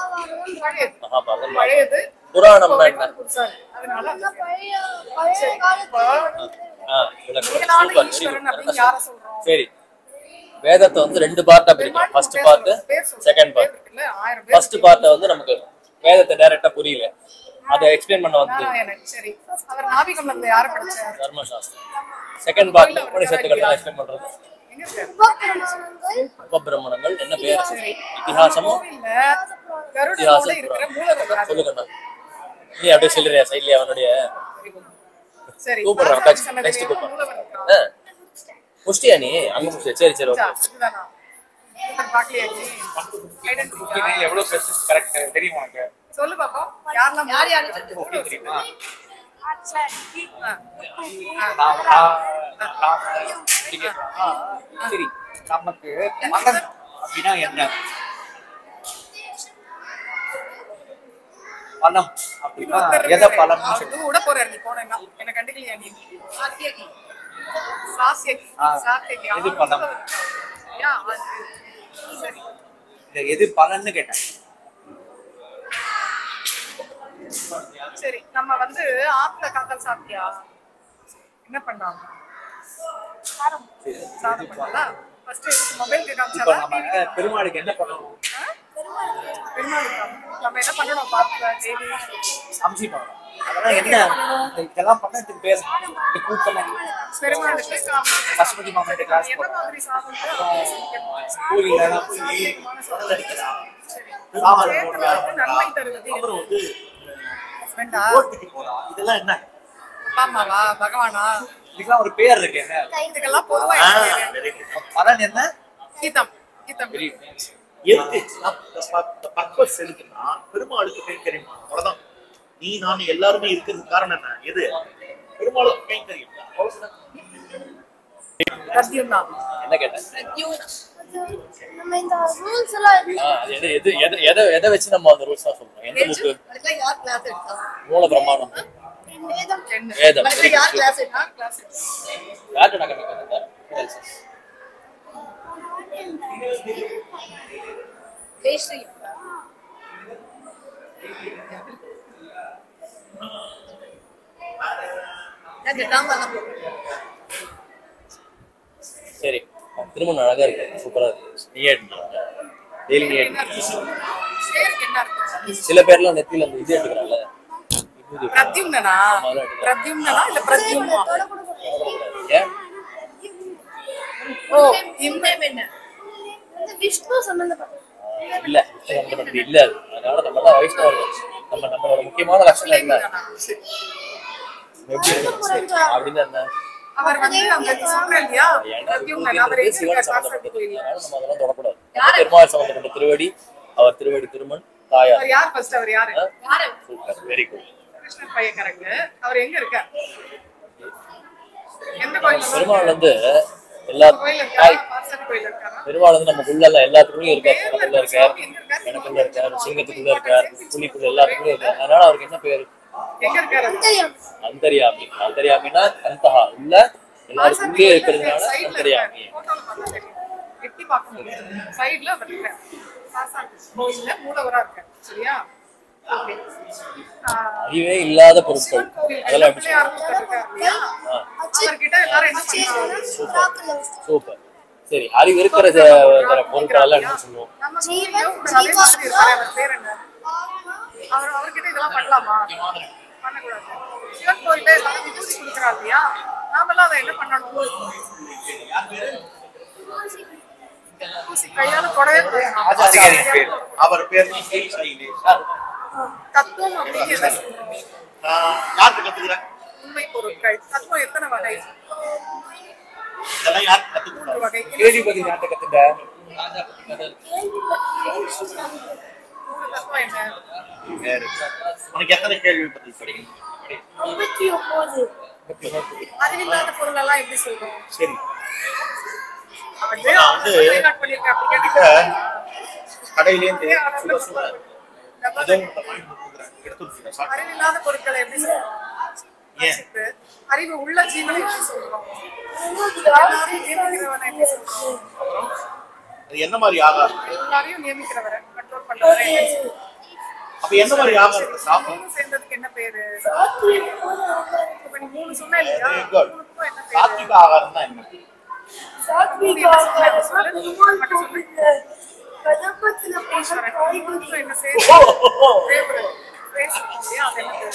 பழையது. மகாபாரதம். பழையது. புராணம்னா என்ன? புதுசாது. அதனால அந்த பழைய காலத்துல சூப்பர், ஈஸ்வரன் அப்படின்னு யாரை சொல்றோம்? சரி, வேதத்தை வந்து 2 பார்ட்டா பிரிக்கலாம். First part, second part. First part வந்து நமக்கு வேதத்தை டைரக்டா புரியல, அதை எக்ஸ்பிளைன் பண்ண வந்து நாராயணன். சரி, அவர் நாபிகம்ல யாரை படிச்சார்? தர்மசாஸ்திரம். செகண்ட் பார்ட் உபனிஷத்துக்கள் எக்ஸ்பிளைன் பண்றது. எங்க இருக்காரு? உபபிரமணங்கள் என்ன பேர்? இதிகாசமும் கோவில்ல கருடனோட இருக்கிற மூலவர் யாரு? சொல்லுங்கண்ணா. நீ அப்படியே சொல்லுறியா சைட்லயே அவனுடைய சரி, கூப்பிடுறான். நெக்ஸ்ட் கூப்பிடுறான். மூலவர் இருக்கா? முஷ்டியா நீ அங்க முஷ்டியா? சரி சரி ஓகே. இதுதானா? இவர் பார்க்கலையா நீ? ஐடென்டிஃபை எவ்வளவு பெருசு கரெக்ட் தெரியுமா உனக்கு? சொல்லு பாப்போம். யாரெல்லாம் யார் ஓகே தெரியுமா? சரி, நமக்கு பலன் அப்படின்னா என்ன? பலம் அப்படின்னா எதை பலம்? விட போறாரு நீ போனேன்னா என்ன கண்டுக்கலையா நீ? சாத்தியகி. எது பலம்? சரி, எது பலன்னு கேட்டேன். சரி, நம்ம வந்து ஆத்துல காக்கல் சாப்பிட்டியா? என்ன பண்ணாங்க? சாதம் பண்ணா ஃபர்ஸ்ட் எதுக்கு மொபைலுக்கு இப்போ காமிச்சாதான் நம்ம பெருமாளுக்கு என்ன பண்ணணும்? பெருமாளுக்கு நம்ம என்ன பண்ணணும்? பாத்துல டெய்லி அம்சி பண்ணணும். அதெல்லாம் என்ன? இதெல்லாம் பண்ணதுக்கு பேர் கூட்டலாம். பெருமாளுக்கு பசுபதி மாமன்ட்ட கிளாஸ் என்ன போறோம். மாதிரி சாதம் ஸ்கூல்ல நன்மை தருவது அப்புறம் வந்து ஹஸ்பண்டா? கோர்ட்டுக்கு போறா. இதெல்லாம் என்ன? அப்பா அம்மாவா? பகவானா? இதுக்கெல்லாம் ஒரு பேர் இருக்கு. என்ன இதுக்கெல்லாம் பொதுவா very good. பலன் என்ன? கீதம். கீதம். எதுக்கு பர்பஸ் எதுக்குன்னா பெருமாளுக்கு கைங்கரியம். அவ்வளவுதான். நீ நான் எல்லாருமே இருக்கிறதுக்கு காரணம் என்ன? எது? பெருமாளுக்கு கைங்கரியம். பிரத்யும்னா. என்ன கேட்டேன்? நம்ம இந்த ரூல்ஸ் எல்லாம் எது எது எது எதை எதை வச்சு நம்ம அந்த ரூல்ஸ் தான் சொல்றோம்? எந்த புக்கு? அதுல யார் கிளாஸ் எடுத்தா? மூல பிரமாணம் வேதம் வேதம். அதுல யார் கிளாஸ் எடுத்தா? கிளாஸ் யார்கிட்ட நான் கண்டுக்கிறேன்? ஜெயஸ்ரீ. சரி, திருமணம் அழகா இருக்கு, சூப்பரா இருக்கு. நீ டெய்லி நீ பேருக்கு என்ன அர்த்தம்? சில பேர்லாம் நெத்தியில அந்த இது எடுக்கிறாங்கல்ல, விபூதி. பிரத்யும்னா? பிரத்யும்னா இல்ல பிரத்யும்னா? ஏன்? ஓ, இம்மேம் என்ன? விஷ்ணு சம்பந்தப்பட்ட இல்ல சம்பந்தப்பட்டது இல்ல அது. அதனால நம்ம தான் வைஷ்ணவர்கள். நம்மளோட முக்கியமான லட்சணம் என்ன? எப்படி இருக்கு அப்படின்னு என்ன? அவர் வந்து அந்த சொல்றேன் இல்லையா? பிரத்யும்னா அவர் எங்க சிவன் இருக்கார்? சம்பந்தப்பட்டது. சாஸ்திரத்துக்கு கோயில்ல. அதனால நம்ம அதெல்லாம் தொடக்கூடாது. பெருமாள் சம்பந்தப்பட்ட திருவடி, அவர் திருவடி திருமண், தாயார். அவர் யார் ஃபர்ஸ்ட்? அவர் யாரு? யாரு? Super, very good. கிருஷ்ணன் பையன் கரெக்ட். அவர் எங்க இருக்கார்? எந்த கோயில்ல? பெருமாள் வந்து எல்லா கோயில்ல இருக்காரா? பார்சல் கோயில்ல இருக்காரா? பெருமாள் வந்து நமக்குள்ள எல்லாம் எல்லாத்துக்குள்ளயும் இருக்காரு. எனக்குள்ள இருக்கார், எனக்குள்ள இருக்கார், சிங்கத்துக்குள்ள இருக்கார், புலிக்குள்ள எல்லாத்துக்குள்ளயும் இருக்காரு. அதனால அவருக்கு என்ன பேரு? எங்க இருக்காரு? அந்தர்யாமி. அந்தர்யாமினா அந்தஹா, உள்ள எல்லாரும் இங்கே இருக்கிறதுனால சைடுல தெரியாது. போட்டோல பார்த்தா தெரியும். எட்டி பார்க்க முடியாது. சைடுல இருக்கேன். ஆசான் கோயில்ல மூலவரா இருக்கேன். சரியா? ஓகே. அறிவே இல்லாத பொருட்கள் சிவன் கோவில் அதெல்லாம் எப்படி பிள்ளையார் கூத்தர் இருக்காரு இல்லையா? அவர்கிட்ட எல்லாரும் என்ன பண்றாங்க? சூப்பர். சரி, அறிவு இருக்கிற பொருட்கள் எல்லாம் என்ன சொல்லுவோம்? நம்ம கோயிலையும் கூட அதே மாதிரி இருக்காரு. அவர் பேர் என்ன? அவர்கிட்ட இதெல்லாம் பண்ணலாமா? பண்ணக்கூடாது. சிவன் கோயில்ல எல்லாரும் விபூதி கொடுக்குறாங்க இல்லையா? நாமெல்லாம் அதை என்ன பண்ணணும்? கையால தொடவே ஆச்சாரியாரின் பேர். அவர் பேர் தத்துவம் அப்படின்னு என்ன சொல்றோம்? யாருக்கு கத்துக்கிறேன்? உண்மை பொருட்கள். தத்துவம் எத்தனை வகை? இதெல்லாம் யாருக்கு கத்துக்கூடாது? 3 வகை. கேள்விப்பதி நாட்டை கத்துட்ட. தத்துவம் என்ன? வேறு. உனக்கு எத்தனை கேள்வி பத்தி படிக்கணும்? 59. அறிவில்லாத பொருள் எல்லாம் எப்படி சொல்றோம்? சரி, அது highlight பண்ணிருக்கேன் அப்படி கேட்டீங்க. கடையிலேருந்து அறிவில்லாத பொருட்களை எப்படி சொல்றோம்? ஏன்? அறிவு உள்ள ஜீவனை எப்படி சொல்றோம்? எல்லாரையும் நியமிக்கிறவனை எப்படி சொல்றோம்? அது என்ன மாதிரி ஆகாரம்? எல்லாரையும் நியமிக்கிறவரை கண்ட்ரோல் பண்றவரை எப்படி சொல்றோம்? அப்ப என்ன மாதிரி ஆகாரத்தை சாப்பிடும்? 3 சேர்ந்ததுக்கு என்ன பேரு? இப்ப நீ 3 சொன்ன இல்லையா? Very good. 3க்கும் என்ன பேரு? சாத்விக ஆகாரம் தான் என்ன? என்ன சேரு? அது என்ன பேரு?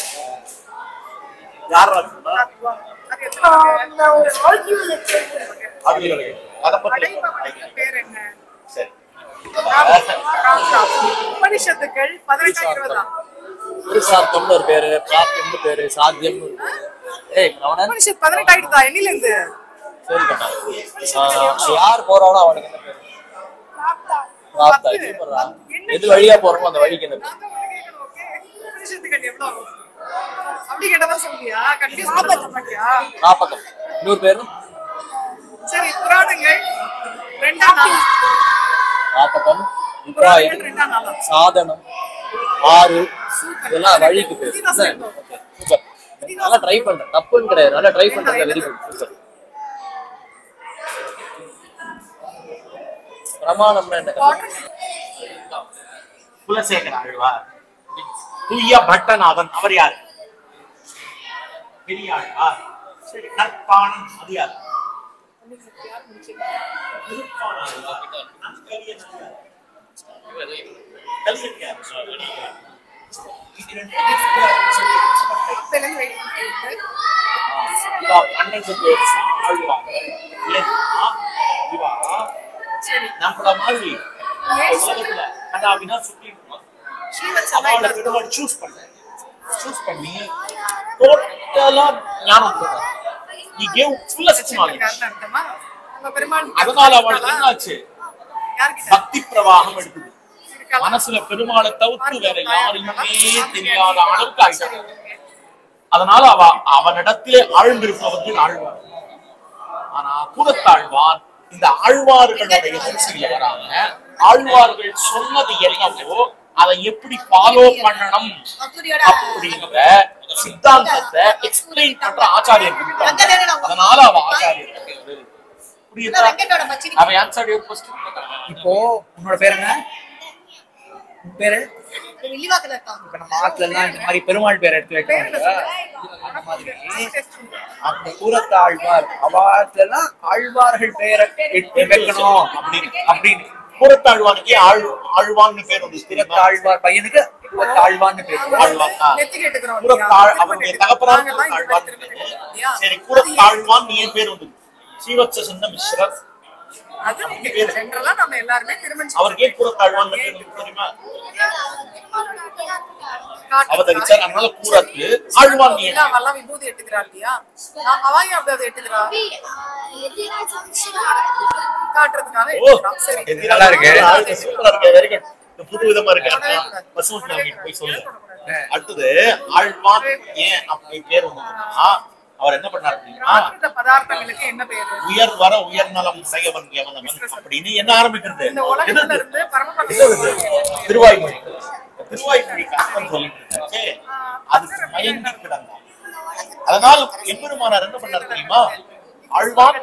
யாரா சொன்னா? தத்துவம். அது எத்தனை வகை? அதை பத்தி அடைபவனுக்கு பேர் என்ன? சரி. உபனிஷத்துக்கள் 18 20 புருஷார்த்தம்னு ஒரு பேரு, பிராப்தியம்னு பேரு, சாத்தியம்னு ஒரு பேரு. ஏய் ரமணன், உபனிஷத் 18 ஆயிடுதா? எண்ணில இருந்து சரி கண்ணா. யார் போறானோ அவனுக்கு என்ன பேரு? பிராப்தா. இது போடுறா. எது வழியா போறோமோ அந்த வழிக்கு என்ன பேரு? நான் தான் உனக்கு கேட்கணும், okay? உபனிஷத்துக்கள் எவ்வளவு ஆகும்? அப்படி கேட்டதான் சொல்றியா? கன்ஃபியூஸ் பண்ண மாட்டியா? நாப்பகம். இன்னொரு பேரு சரி, புராணங்கள் 2ஆம் நாள். நாப்பகம், புராணங்கள் உபாயம், 2ஆம் நாள். சாதனம், ஆறு, இதெல்லாம் வழிக்கு பேரு. விதிவாசம் சூப்பர். நல்லா ட்ரை பண்றேன், தப்புன்னு கிடையாது. நல்லா ட்ரை பண்றேன். Very good. சூப்பர். பிரமாணம்னா என்ன? குலசேகர ஆழ்வார், தூய பட்டநாதன், அவர் யார்? பெரிய ஆழ்வார். சரி, நற்பாணன், அது யார்? நம்மள மாதிரி உலகத்துல கதாவினா சுற்றி அவளை பெருமாள் சூஸ் பண்ணி டோட்டலா ஞானம் கொடுத்தார். He gave fullest knowledge. அதனால அவளுக்கு என்னாச்சு? பக்தி பிரவாகம் எடுக்குது. மனசுல பெருமாளை தவிர்த்து வேற யாரையுமே தெரியாத அளவுக்கு ஆயிட்டாங்க. அதனால அவனிடத்திலே ஆழ்ந்திருப்பவர்கள் ஆழ்வார். ஆனா கூறத்தாழ்வார் இந்த ஆழ்வார்களுடைய வரிசையில வராங்க. ஆழ்வார்கள் சொன்னது என்னவோ அதை எப்படி ஃபாலோ பண்ணணும் அப்படிங்கிற சித்தாந்தத்தை எக்ஸ்பிளைன் பண்ற ஆச்சாரியர். அதனால அவ ஆச்சாரியர். புரியுதா? அவ ஆன்சர் யுவர் क्वेश्चन. இப்போ உன்னோட பேர் என்ன? உன் பேரு? இப்ப நம்ம ஆத்துல எல்லாம் இந்த மாதிரி பெருமாள் பேர் எடுத்து வைக்கிறாங்க. அந்த மாதிரி அந்த கூரத்த ஆழ்வார் அவாத்துல எல்லாம் ஆழ்வார்கள் பேரை எடுத்து வைக்கணும் அப்படின்னு கூறத்தாழ்வானுக்கு ஆழ்வான்னு பேர் வந்து கூரத்த ஆழ்வார் பையனுக்கு ஆழ்வான்னு பேர். அவங்க தகப்பனார் ஆழ்வான். சரி, கூறத்தாழ்வான் ஏன் பேர் வந்து சீவச்ச சின்ன மிஸ்ரர். அவருக்கு ஏன் கூறத்தாழ்வான் தெரியுமா? அவதரிச்சார். அதனால கூறத்து ஆழ்வான் விபூதி எடுத்துக்கிறா இல்லையா? அவங்க அப்படி அதை எடுத்துக்கிறா காட்டுறதுக்காக. நல்லா இருக்கு. Very good. புது விதமா இருக்கு. போய் சொல்லு. அடுத்தது ஆழ்வான் ஏன் அப்படி பேர் வந்ததுன்னா அவர் என்ன பண்ணார் அப்படின்னா, பதார்த்தங்களுக்கு என்ன பேரு? உயர் வர உயர்நலம் உடையவன் எவனவன் அப்படின்னு என்ன ஆரம்பிக்கிறது? இந்த உலகத்துல இருந்து திருவாய்மொழி. திருவாய்மொழி கஷ்டம் சொல்லிட்டு இருந்துச்சு. அது மயங்கி கிடந்தார். அதனால் எம்பெருமானார் என்ன பண்ணார் தெரியுமா? ஆழ்வார்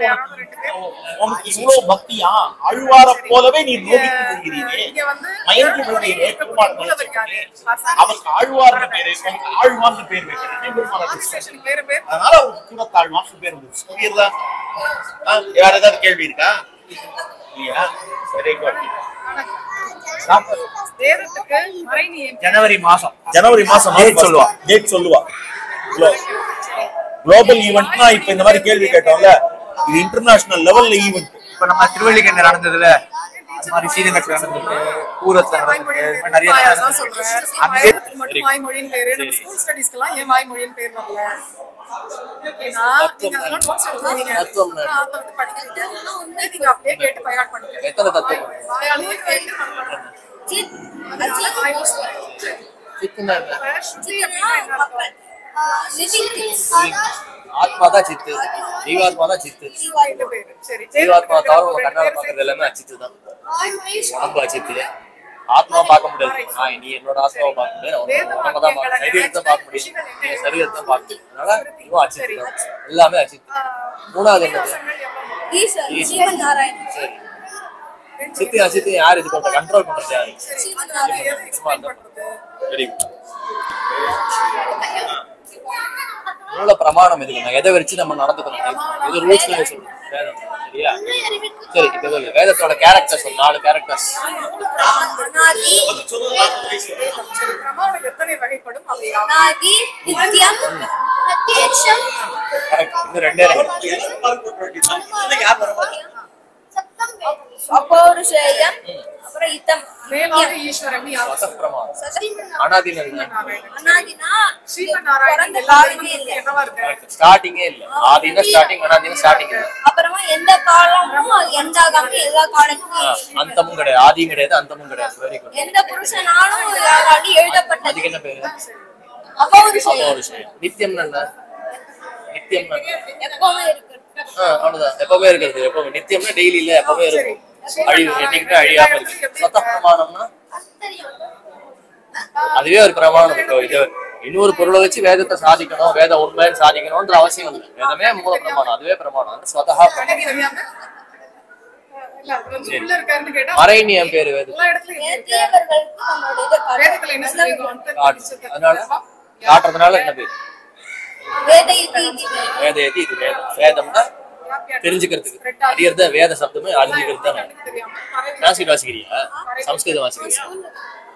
உனக்கு இவ்வளவு பக்தியா? ஆழ்வார போலவே நீ நோக்கிட்டு போகிறீரே, மயங்கி போகிறீரே பெருமாள். அவருக்கு ஆழ்வார்னு பேரு, உனக்கு ஆழ்வார்னு பேர் வைக்கிறேன். அதனால அவருக்கு கூட தாழ்வார்னு பேர் வந்துச்சு. புரியுதா? வேற ஏதாவது கேள்வி இருக்கா? இல்லையா? சரி, ஜனவரி மாசம் சொல்லுவா, டேட் சொல்லுவா. குளோபல் ஈவென்ட்னா இப்ப இந்த மாதிரி கேள்வி கேட்டோம்ல, இது இன்டர்நேஷனல் லெவல்ல ஈவென்ட். இப்ப நம்ம திருவள்ளிக்கேணி நடந்ததுல அது மாதிரி சீனகட்ல நடந்தது, ஊரத்துல நடந்தது, நிறைய வாய்மொழியின் பேரு நம்ம ஸ்கூல் ஸ்டடீஸ்க்கெல்லாம் ஏன் வாய்மொழியின் பேர் வரல? ஏன்னா நீங்க அதெல்லாம் நோட்ஸ் எடுத்துருவீங்க, படிக்கிறீங்க, நீங்க அப்படியே கேட்டு பயாட் பண்ணுவீங்க. எத்தனை தத்துவம் வாயாலேயே கேட்டு ஆத்மா தான் சித்து, ஜீவாத்மா தான் சித்து. ஜீவாத்மா தவிர உங்க கண்ணால பாக்குறது எல்லாமே அச்சித்து தான். உடம்பு அச்சித்து, ஆத்மா பார்க்க முடியாது. நீ என்னோட ஆத்மாவை பார்க்க முடியாது, உடம்ப தான் பார்க்க, சரீரத்தை பார்க்க முடியும், சரீரத்தை பார்க்க முடியும். அதனால இதுவும் அச்சித்து தான், எல்லாமே அச்சித்து. மூணாவது என்னது? சித்தி அசித்தி யார் இது பண்ற, கண்ட்ரோல் பண்றது யாரு? Very good. மூல பிரமாணம் எதுக்கு? நான் எதை வச்சு நம்ம நடந்துக்கணும், இது ரூல்ஸ் சொல்லுங்க. வேதம் சரியா? சரி, இப்ப சொல்லு வேதத்தோட கேரக்டர்ஸ், 4 கேரக்டர்ஸ். ஸ்டார்டிங்கே இல்ல, ஆதினா ஸ்டார்டிங், அனாதினா ஸ்டார்டிங் இல்ல. அப்புறமா எந்த காலமும் எந்த காலமும் எல்லா காலமும் அந்தமும் கிடையாது, ஆதியும் கிடையாது, அந்தமும் கிடையாது. Very good. எந்த புருஷனாலும் யாராலும் எழுதப்பட்டது. அதுக்கு என்ன பேரு? அபௌருஷேயம். நித்தியம் என்ன? நித்தியம் எப்பவுமே இருக்கு. அவ்வளவுதான், எப்பவுமே இருக்கிறது. எப்பவுமே நித்தியம்னா டெய்லி இல்ல, எப்பவுமே இருக்கும். அழிவு என்னைக்குமே அழியாம இருக்கு. சத்த பிரமாணம்னா அதுவே ஒரு பிரமாணம். இப்போ இது இன்னொரு பொருளை வச்சு வேதத்தை சாதிக்கணும், வேத உண்மையை சாதிக்கணும்ன்ற அவசியம் இல்லை. வேதமே மூல பிரமாணம், அதுவே பிரமாணம். ஸ்வதஹா மறைநீயம் பேரு வேதம். அதனால காட்டுறதுனால என்ன பேரு? வேதயதி. இது வேதம். வேதம்னா தெரிஞ்சுக்கிறதுக்கு, அறியறத வேத சப்தமே அறிஞ்சுக்கிறது தான். சான்ஸ்கிரிட் வாசிக்கிறியா? சம்ஸ்கிருதம் வாசிக்கிறியா?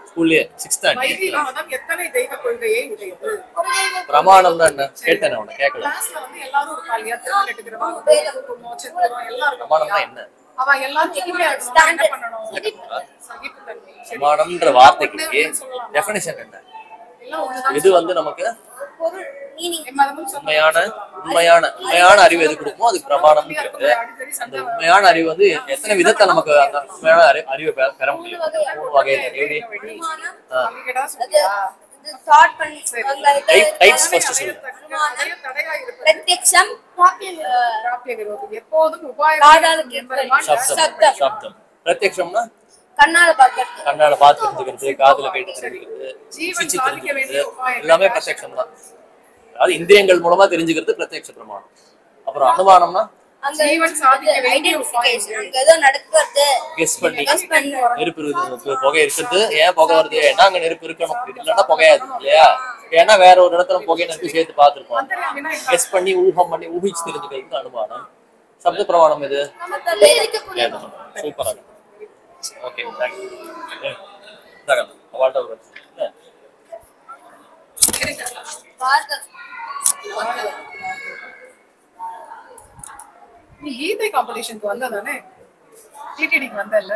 ஸ்கூல்லயே 6th பிரமாணம் தான் என்ன கேட்டேன், உன்னை கேட்கல. பிரமாணம் தான் என்ன? பிரமாணம்ன்ற வார்த்தைக்கு டெஃபினிஷன் என்ன? இது வந்து நமக்கு உண்மையான அறிவு எது கொடுக்குமோ அதுக்கு பிரமாணம் இருக்கு. அந்த உண்மையான அறிவு வந்து எத்தனை விதத்தை நமக்கு அந்த உண்மையான அறிவை பெற முடியும்? 3 வகையில. சப்தம். பிரத்யக்ஷம்னா கண்ணால பார்த்து தெரிஞ்சுக்கிறது, காதுல கேட்டு தெரிஞ்சுக்கிறது, தெரிஞ்சுக்கிறது, எல்லாமே பிரத்யக்ஷம் தான். அதாவது இந்திரியங்கள் மூலமா தெரிஞ்சுக்கிறது பிரத்யக்ஷ பிரமாணம். அப்புறம் அனுமானம்னா நெருப்பு இருக்குது, புகை இருக்குது, ஏன் புகை வருது, ஏன்னா அங்க நெருப்பு இருக்கணும், இல்லைன்னா புகையாது இல்லையா? ஏன்னா வேற ஒரு இடத்துல புகை நெருப்பு சேர்த்து பார்த்துருப்போம். கெஸ் பண்ணி ஊகம் பண்ணி ஊகிச்சு தெரிஞ்சுக்கிறது அனுமானம். சப்த பிரமாணம் எது? சூப்பரா. ஓகே, நீ கீதை காம்படிஷனுக்கு வந்ததானே? டிடிடிக்கு வந்தல்ல?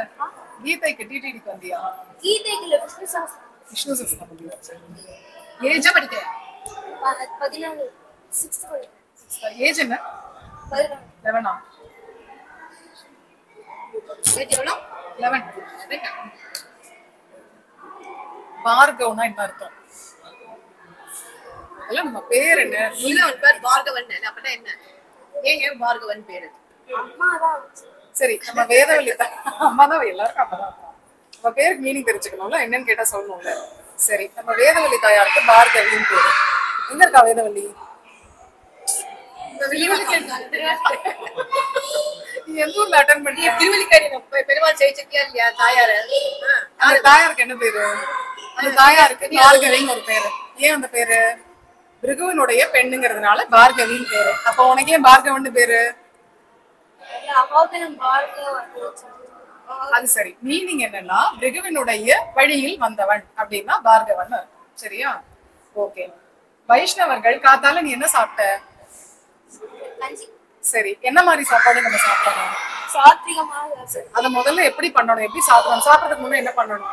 கீதைக்கு டிடிடிக்கு வந்தியா? கீதைக்கு விஷ்ணு சாஸ்திரம் ஏஜ் படிக்க 14 6th ஏஜ் என்ன? 11 பார்கவனா என்ன அர்த்தம்? எல்லாம் நம்ம பேர் என்ன? பார்கவன் அப்படின்னா என்ன? ஏன் பார்கவன் பேரு? சரி, நம்ம வேதவல்லி அம்மா தான், எல்லாருக்கும் அம்மா தான். நம்ம பேருக்கு மீனிங் தெரிஞ்சுக்கணும்ல, என்னன்னு கேட்டா சொல்லணும்ல. சரி, நம்ம வேதவல்லி தாயாருக்கு பார்கவின்னு பேரு. எங்க இருக்கா வேதவல்லி? நீ எந்த ஊர்ல அட்டன் பண்ணி திருவள்ளிக்காரி பெருமாள் ஜெயிச்சிருக்கியா இல்லையா தாயாரு? அந்த தாயாருக்கு என்ன பேரு? அந்த தாயாருக்கு பார்கவின்னு ஒரு பேரு. ஏன் அந்த பேரு? பிருகுவனுடைய பெண்ணுங்கிறதுனால பார்கவின்னு பேரு. அப்ப உனக்கு ஏன் பார்கவன் பேரு? அது சரி. மீனிங் என்னன்னா பிருகுவனுடைய வழியில் வந்தவன் அப்படின்னா பார்கவன். சரியா? ஓகே. வைஷ்ணவர்கள் காத்தால நீ என்ன சாப்பிட்ட? சரி, என்ன மாதிரி சாப்பாடு நம்ம சாப்பிடணும்? அத முதல்ல எப்படி பண்ணணும்? எப்படி சாப்பிடணும்? சாப்பிடறதுக்கு முன்ன என்ன பண்ணணும்?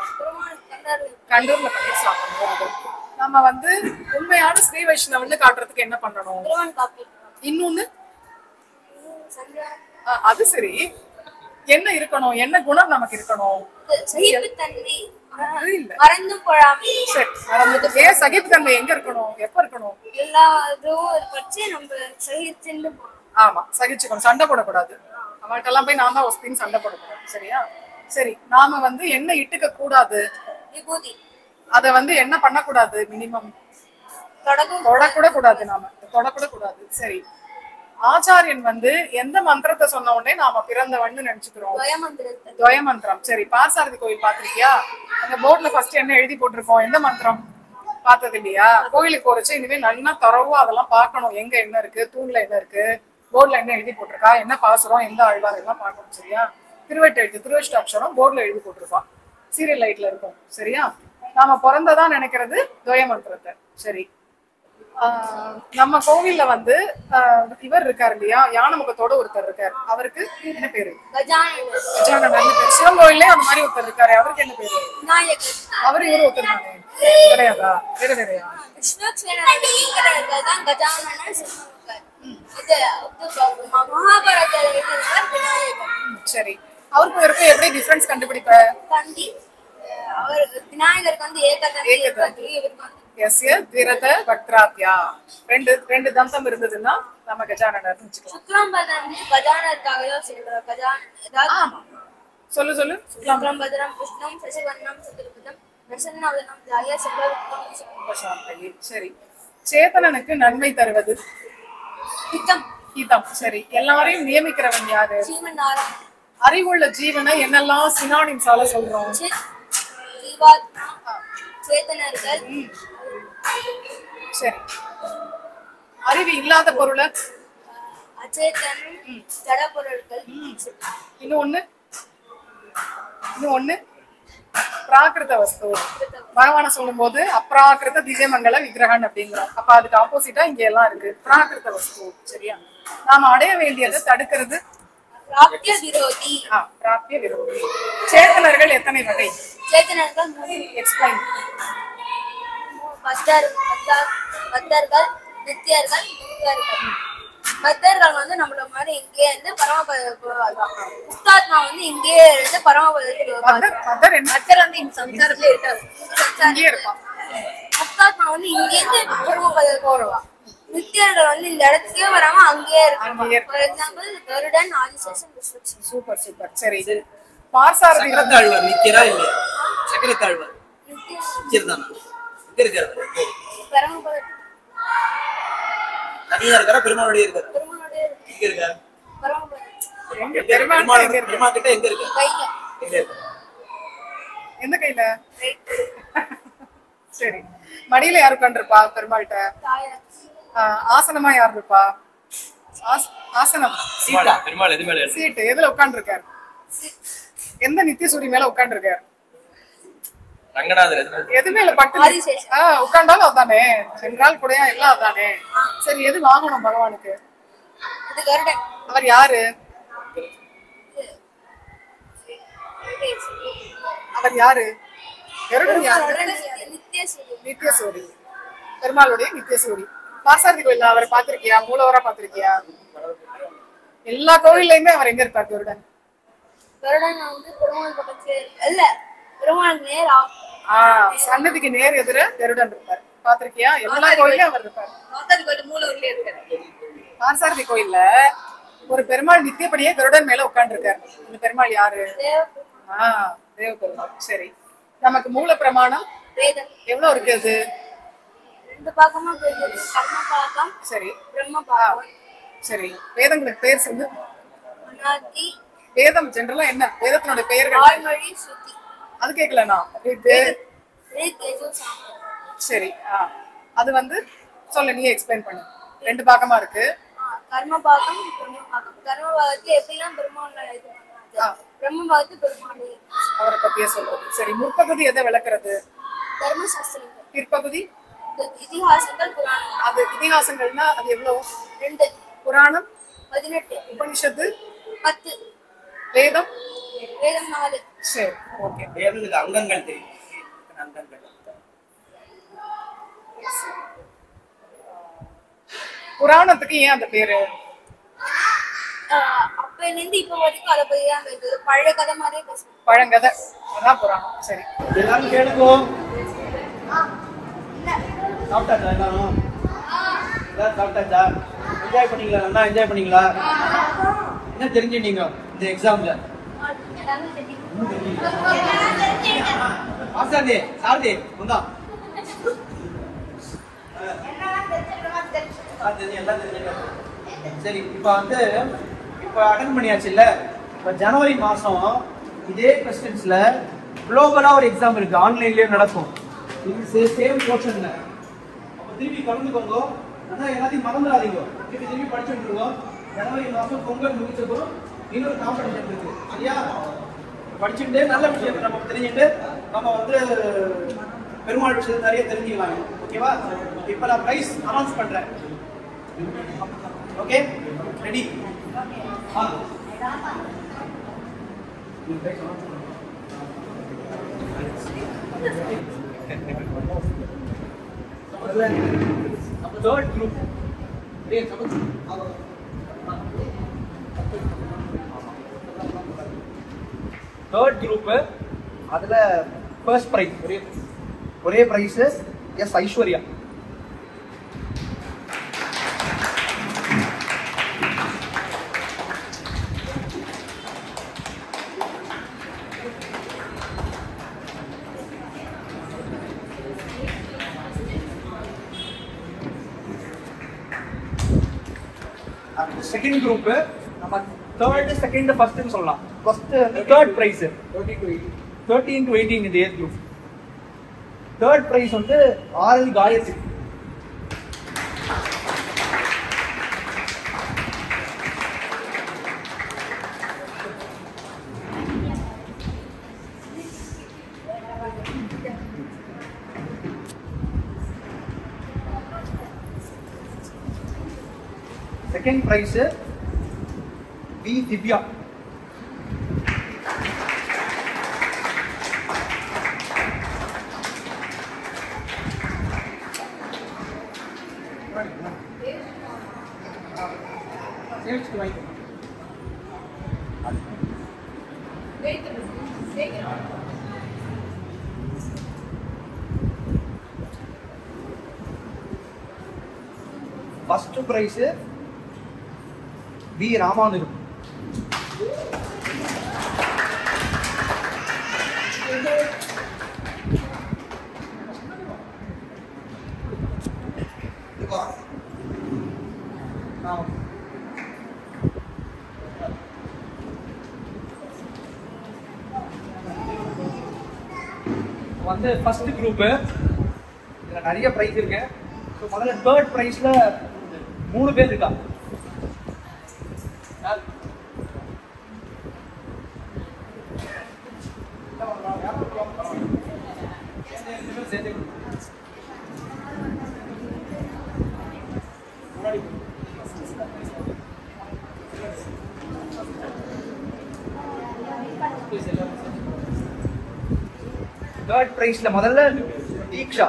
கண்டூர்ல பண்ணி சாப்பிடணும். நம்ம வந்து உண்மையான ஸ்ரீ வைஷ்ணவன்னு காட்டுறதுக்கு என்ன பண்ணணும்? இன்னொன்னு அது சரி, என்ன இருக்கணும்? என்ன குணம் நமக்கு இருக்கணும்? ஏன் சகிப்புத்தன்மை எங்க இருக்கணும்? எப்ப இருக்கணும்? ஆமா, சகிச்சுக்கணும். சண்டை போடக்கூடாது. அவங்கள்ட்டெல்லாம் போய் நான் தான் ஒஸ்தின்னு சண்டை போடக்கூடாது. சரியா? சரி, நாம வந்து என்ன இட்டுக்க கூடாது? அத வந்து என்ன பண்ணக்கூடாது? மினிமம் தொடக்கூட கூடாது. நாம தொடக்கூட கூடாது. சரி, ஆச்சாரியன் வந்து எந்த மந்திரத்தை சொன்ன உடனே நாம பிறந்தவன்னு நினைச்சுக்கிறோம்? துவய மந்திரம். சரி, பார்சாரதி கோயில் பாத்திருக்கியா? அந்த போர்ட்ல ஃபர்ஸ்ட் என்ன எழுதி போட்டிருக்கோம்? எந்த மந்திரம்? பார்த்தது இல்லையா? கோயிலுக்கு போறச்சு இனிமே நல்லா தரவா அதெல்லாம் பார்க்கணும். எங்க என்ன இருக்கு, தூண்ல என்ன இருக்கு, போர்ட்ல என்ன எழுதி போட்டிருக்கா, என்ன பாசுரம், எந்த ஆழ்வார் எல்லாம் பார்க்கணும். சரியா? திருவெட்டு எழுத்து திருவஷ்டாட்சரம் போர்ட்ல எழுதி போட்டிருப்பான். சீரியல் லைட்ல இருக்கும். சரியா? நாம பிறந்ததா நினைக்கிறது துவய மந்திரத்தை. சரி, நம்ம கோவில்ல வந்து இவர் இருக்காரு இல்லையா, யானை முகத்தோட ஒருத்தர் இருக்காரு. அவருக்கு என்ன பேரு? கஜானன். சிவன் கோயிலே அந்த மாதிரி ஒருத்தர் இருக்காரு. அவருக்கு என்ன பேரு? அவரு இவரு ஒருத்தர் தானே? கிடையாதா? வேற வேறையா? சரி, அவருக்கு இவருக்கு எப்படி டிஃபரன்ஸ் கண்டுபிடிப்ப? விநாயகருக்கு வந்து ரெண்டு தந்தம் இருந்ததுன்னா நம்ம கஜானனர் சொல்லு சொல்லு. சரி, சேத்தனனுக்கு நன்மை தருவது ஹிதம். சரி, எல்லாரையும் நியமிக்கிறவன் யாரு? அறிவுள்ள ஜீவனை என்னெல்லாம் சினானிம்ஸால சொல்றோம்? சரி, அறிவு இல்லாத பொருளை இன்னொன்னு பிராகிருத வஸ்து. பகவான சொல்லும் போது அப்ராகிருத திவ்யமங்கல விக்கிரகன் அப்படிங்கிறோம். அப்ப அதுக்கு ஆப்போசிட்டா இங்க எல்லாம் இருக்கு பிராகிருத வஸ்து. சரியா? நாம அடைய வேண்டியதை தடுக்கிறது பிராப்திய விரோதி. சேத்தனர்கள் எத்தனை வகை? எக்ஸ்பிளைன். பக்தர்கள் வந்து நம்மள மாதிரி இங்கே இருந்து பரமபதத்துக்கு வருவாங்க. முக்தாத்மா வந்து இங்கே இருந்து பரமபதத்துக்கு வருவாங்க. பக்தர் வந்து இந்த சம்சாரத்திலே இருக்காரு. முக்தாத்மா வந்து இங்கே இருந்து பரமபதத்துக்கு வருவாங்க. நித்தியர்கள் வந்து இந்த இடத்துக்கே வராம அங்கேயே இருக்காங்க. For example Garudan, Adisheshan, Vishwakshan. Super super. சரி, பார்சாரதி சக்கரத்தாழ்வார் நிக்கிறா இல்லையா? சக்கரத்தாழ்வார் நிக்கிறதானா? எங்க இருக்காரு? பரமபதத்துக்கு தனியா இருக்காரா? பெருமாளுடைய இருக்காரா? எங்க இருக்காரு? பெருமாள் கிட்ட எங்க இருக்கு? கையில. எங்க இருக்கு? எந்த கையில? சரி, மடியில யாரு உட்காந்துருப்பா பெருமாள்கிட்ட? ஆசனமா யார் இருப்பா? ஆசனம் பெருமாள் எது மேல? சீட்டு. எதுல உட்காந்துருக்காரு? எந்த நித்தியசூரி மேல உட்காந்துருக்காரு? ரங்கநாதர் எது மேல? பட்டு உட்காண்டாலும் அதானே, சென்றால் கூடயா எல்லாம் அதானே. சரி, எது வாங்கணும் பகவானுக்கு? அவர் யாரு? அவர் யாரு? நித்தியசூரி. பெருமாளுடைய நித்தியசூரி. பார்சாரதி கோயில்ல அவரை பாத்திருக்கியா? மூலவரா பாத்திருக்கியா? எல்லா கோவில்லையுமே அவர் எங்க இருப்பார்? கருடன். சன்னதிக்கு நேர் எதிர கருடன் இருப்பார். பாத்திருக்கியா? எல்லா கோயிலையும் அவர் இருப்பார். பார்சாரதி கோயில்ல ஒரு பெருமாள் நித்தியப்படியே கருடன் மேல உட்கார்ந்து இருக்காரு. இந்த பெருமாள் யாரு? தேவ பெருமாள். சரி, நமக்கு மூல பிரமாணம் எவ்வளவு இருக்கு? அது ரெண்டு பாகமா பிரிஞ்சிருக்கு. கர்ம பாகம், சரி, பிரம்ம பாகம். சரி, வேதங்களுக்கு பெயர் சொல்லு. அனாதி, வேதம் ஜெனரலா என்ன? வேதத்தினுடைய பெயர்கள் வாய்மொழி, ஸ்ருதி. அது கேட்கலண்ணா. ரிக், யஜுர், சாமம். சரி, அது வந்து சொல்ல, நீயே எக்ஸ்பிளைன் பண்ணு. 2 பாகமா இருக்கு. கர்ம பாகம், பிரம்ம பாகம். கர்ம பாகத்துல எப்படிலாம் பெருமாள் இது பண்ணாங்க, பிரம்ம பாகத்து பெருமாள் அவரை பத்தியே சொல்றது. சரி, முற்பகுதி எதை விளக்குறது? தர்மசாஸ்திரங்கள். பிற்பகுதி இதிகாசங்கள், புராணம். அது இதிகாசங்கள்னா அது எவ்வளவு? 2. புராணம் 18. உபனிஷத்து 10. வேதம் வேதம் 4. சரி, ஓகே. வேதத்துக்கு அங்கங்கள் தெரியும். அங்கங்கள் புராணத்துக்கு ஏன் அந்த பேரு? அப்பல இருந்து இப்ப வரைக்கும் அதை பத்தி தான் பேசுது. பழைய கதை மாதிரியே பேசுது. பழங்கதை, அதான் புராணம். சரி, எல்லாரும் கேளுக்கும். சாப்பிட்டாச்சா எல்லாரும்? எல்லாரும் சாப்பிட்டாச்சா? என்ஜாய் பண்ணீங்களா? நல்லா என்ஜாய் பண்ணீங்களா? என்ன தெரிஞ்சுட்டீங்க இந்த எக்ஸாம்ல? ஆசாந்தி, சாரதி, வந்தா. எல்லாம் தெரிஞ்சுக்கலாம். சரி, இப்ப அட்டன் பண்ணியாச்சு இல்ல? இப்ப ஜனவரி மாசம் இதே கொஸ்டின்ஸ்ல குளோபலா ஒரு எக்ஸாம் இருக்கு, ஆன்லைன்லயே நடக்கும். இது சேம் போர்ஷன்ல. அப்ப திருப்பி கலந்துக்கோங்க. ஆனா எல்லாத்தையும் மறந்துடாதீங்க. திருப்பி படிச்சுட்டு இருக்கோம். ஜனவரி மாசம் பொங்கல் முடிச்சதும் இன்னொரு காம்படிஷன் இருக்கு, சரியா? படிச்சுட்டு நல்ல விஷயத்தை நம்ம தெரிஞ்சுட்டு நம்ம பெருமாள் விஷயத்தை நிறைய தெரிஞ்சுக்கலாம். ஓகேவா? இப்ப நான் பிரைஸ் அனௌன்ஸ் பண்றேன். Okay, ready? Third group. Third group, அதுல ஃபர்ஸ்ட் பிரைஸ் ஒரே prize S Aishwarya. Second group நம்ம தேர்ட் செகண்ட் ஃபர்ஸ்ட்னு சொல்லலாம். ஃபர்ஸ்ட் தேர்ட் பிரைஸ் 13 to 18 இந்த age group. Third prize RL Gayathri. Second prize V Divya. First prize V Ramanujam. First group இதுல நிறைய price இருக்கு. முதல்ல தேர்ட் பிரைஸ்ல 3 பேர் இருக்கா. தேர்ட் பிரைஸ்ல முதல்ல தீக்ஷா.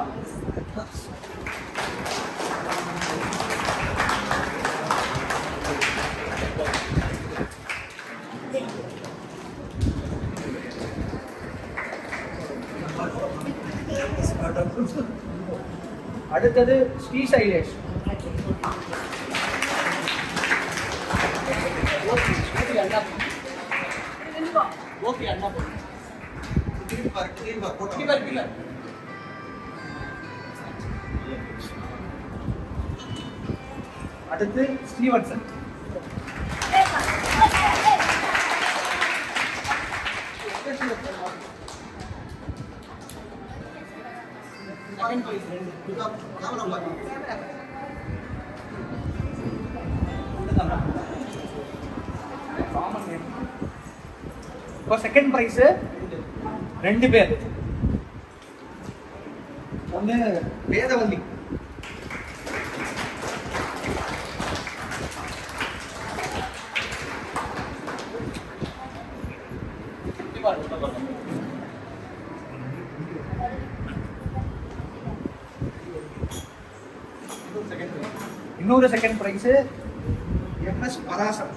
அடுத்தது ஸ்ரீ சைலேஷ். அடுத்து ஸ்ரீவத்சன். இப்போ செகண்ட் பிரைஸ் 2 பேர். ஒண்ணு வேதவல்லி, இன்னொரு second prize MS Parasam.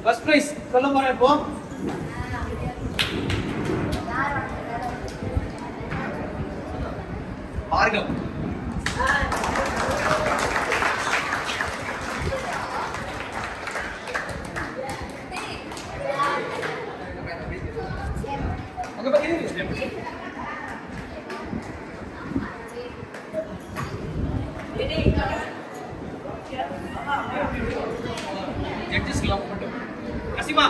First prize சொல்ல போறேன் இப்போ. பார்கம். அங்க பாத்தீங்க ஜட்ஜஸ் லாக் பண்ணு. அசிமா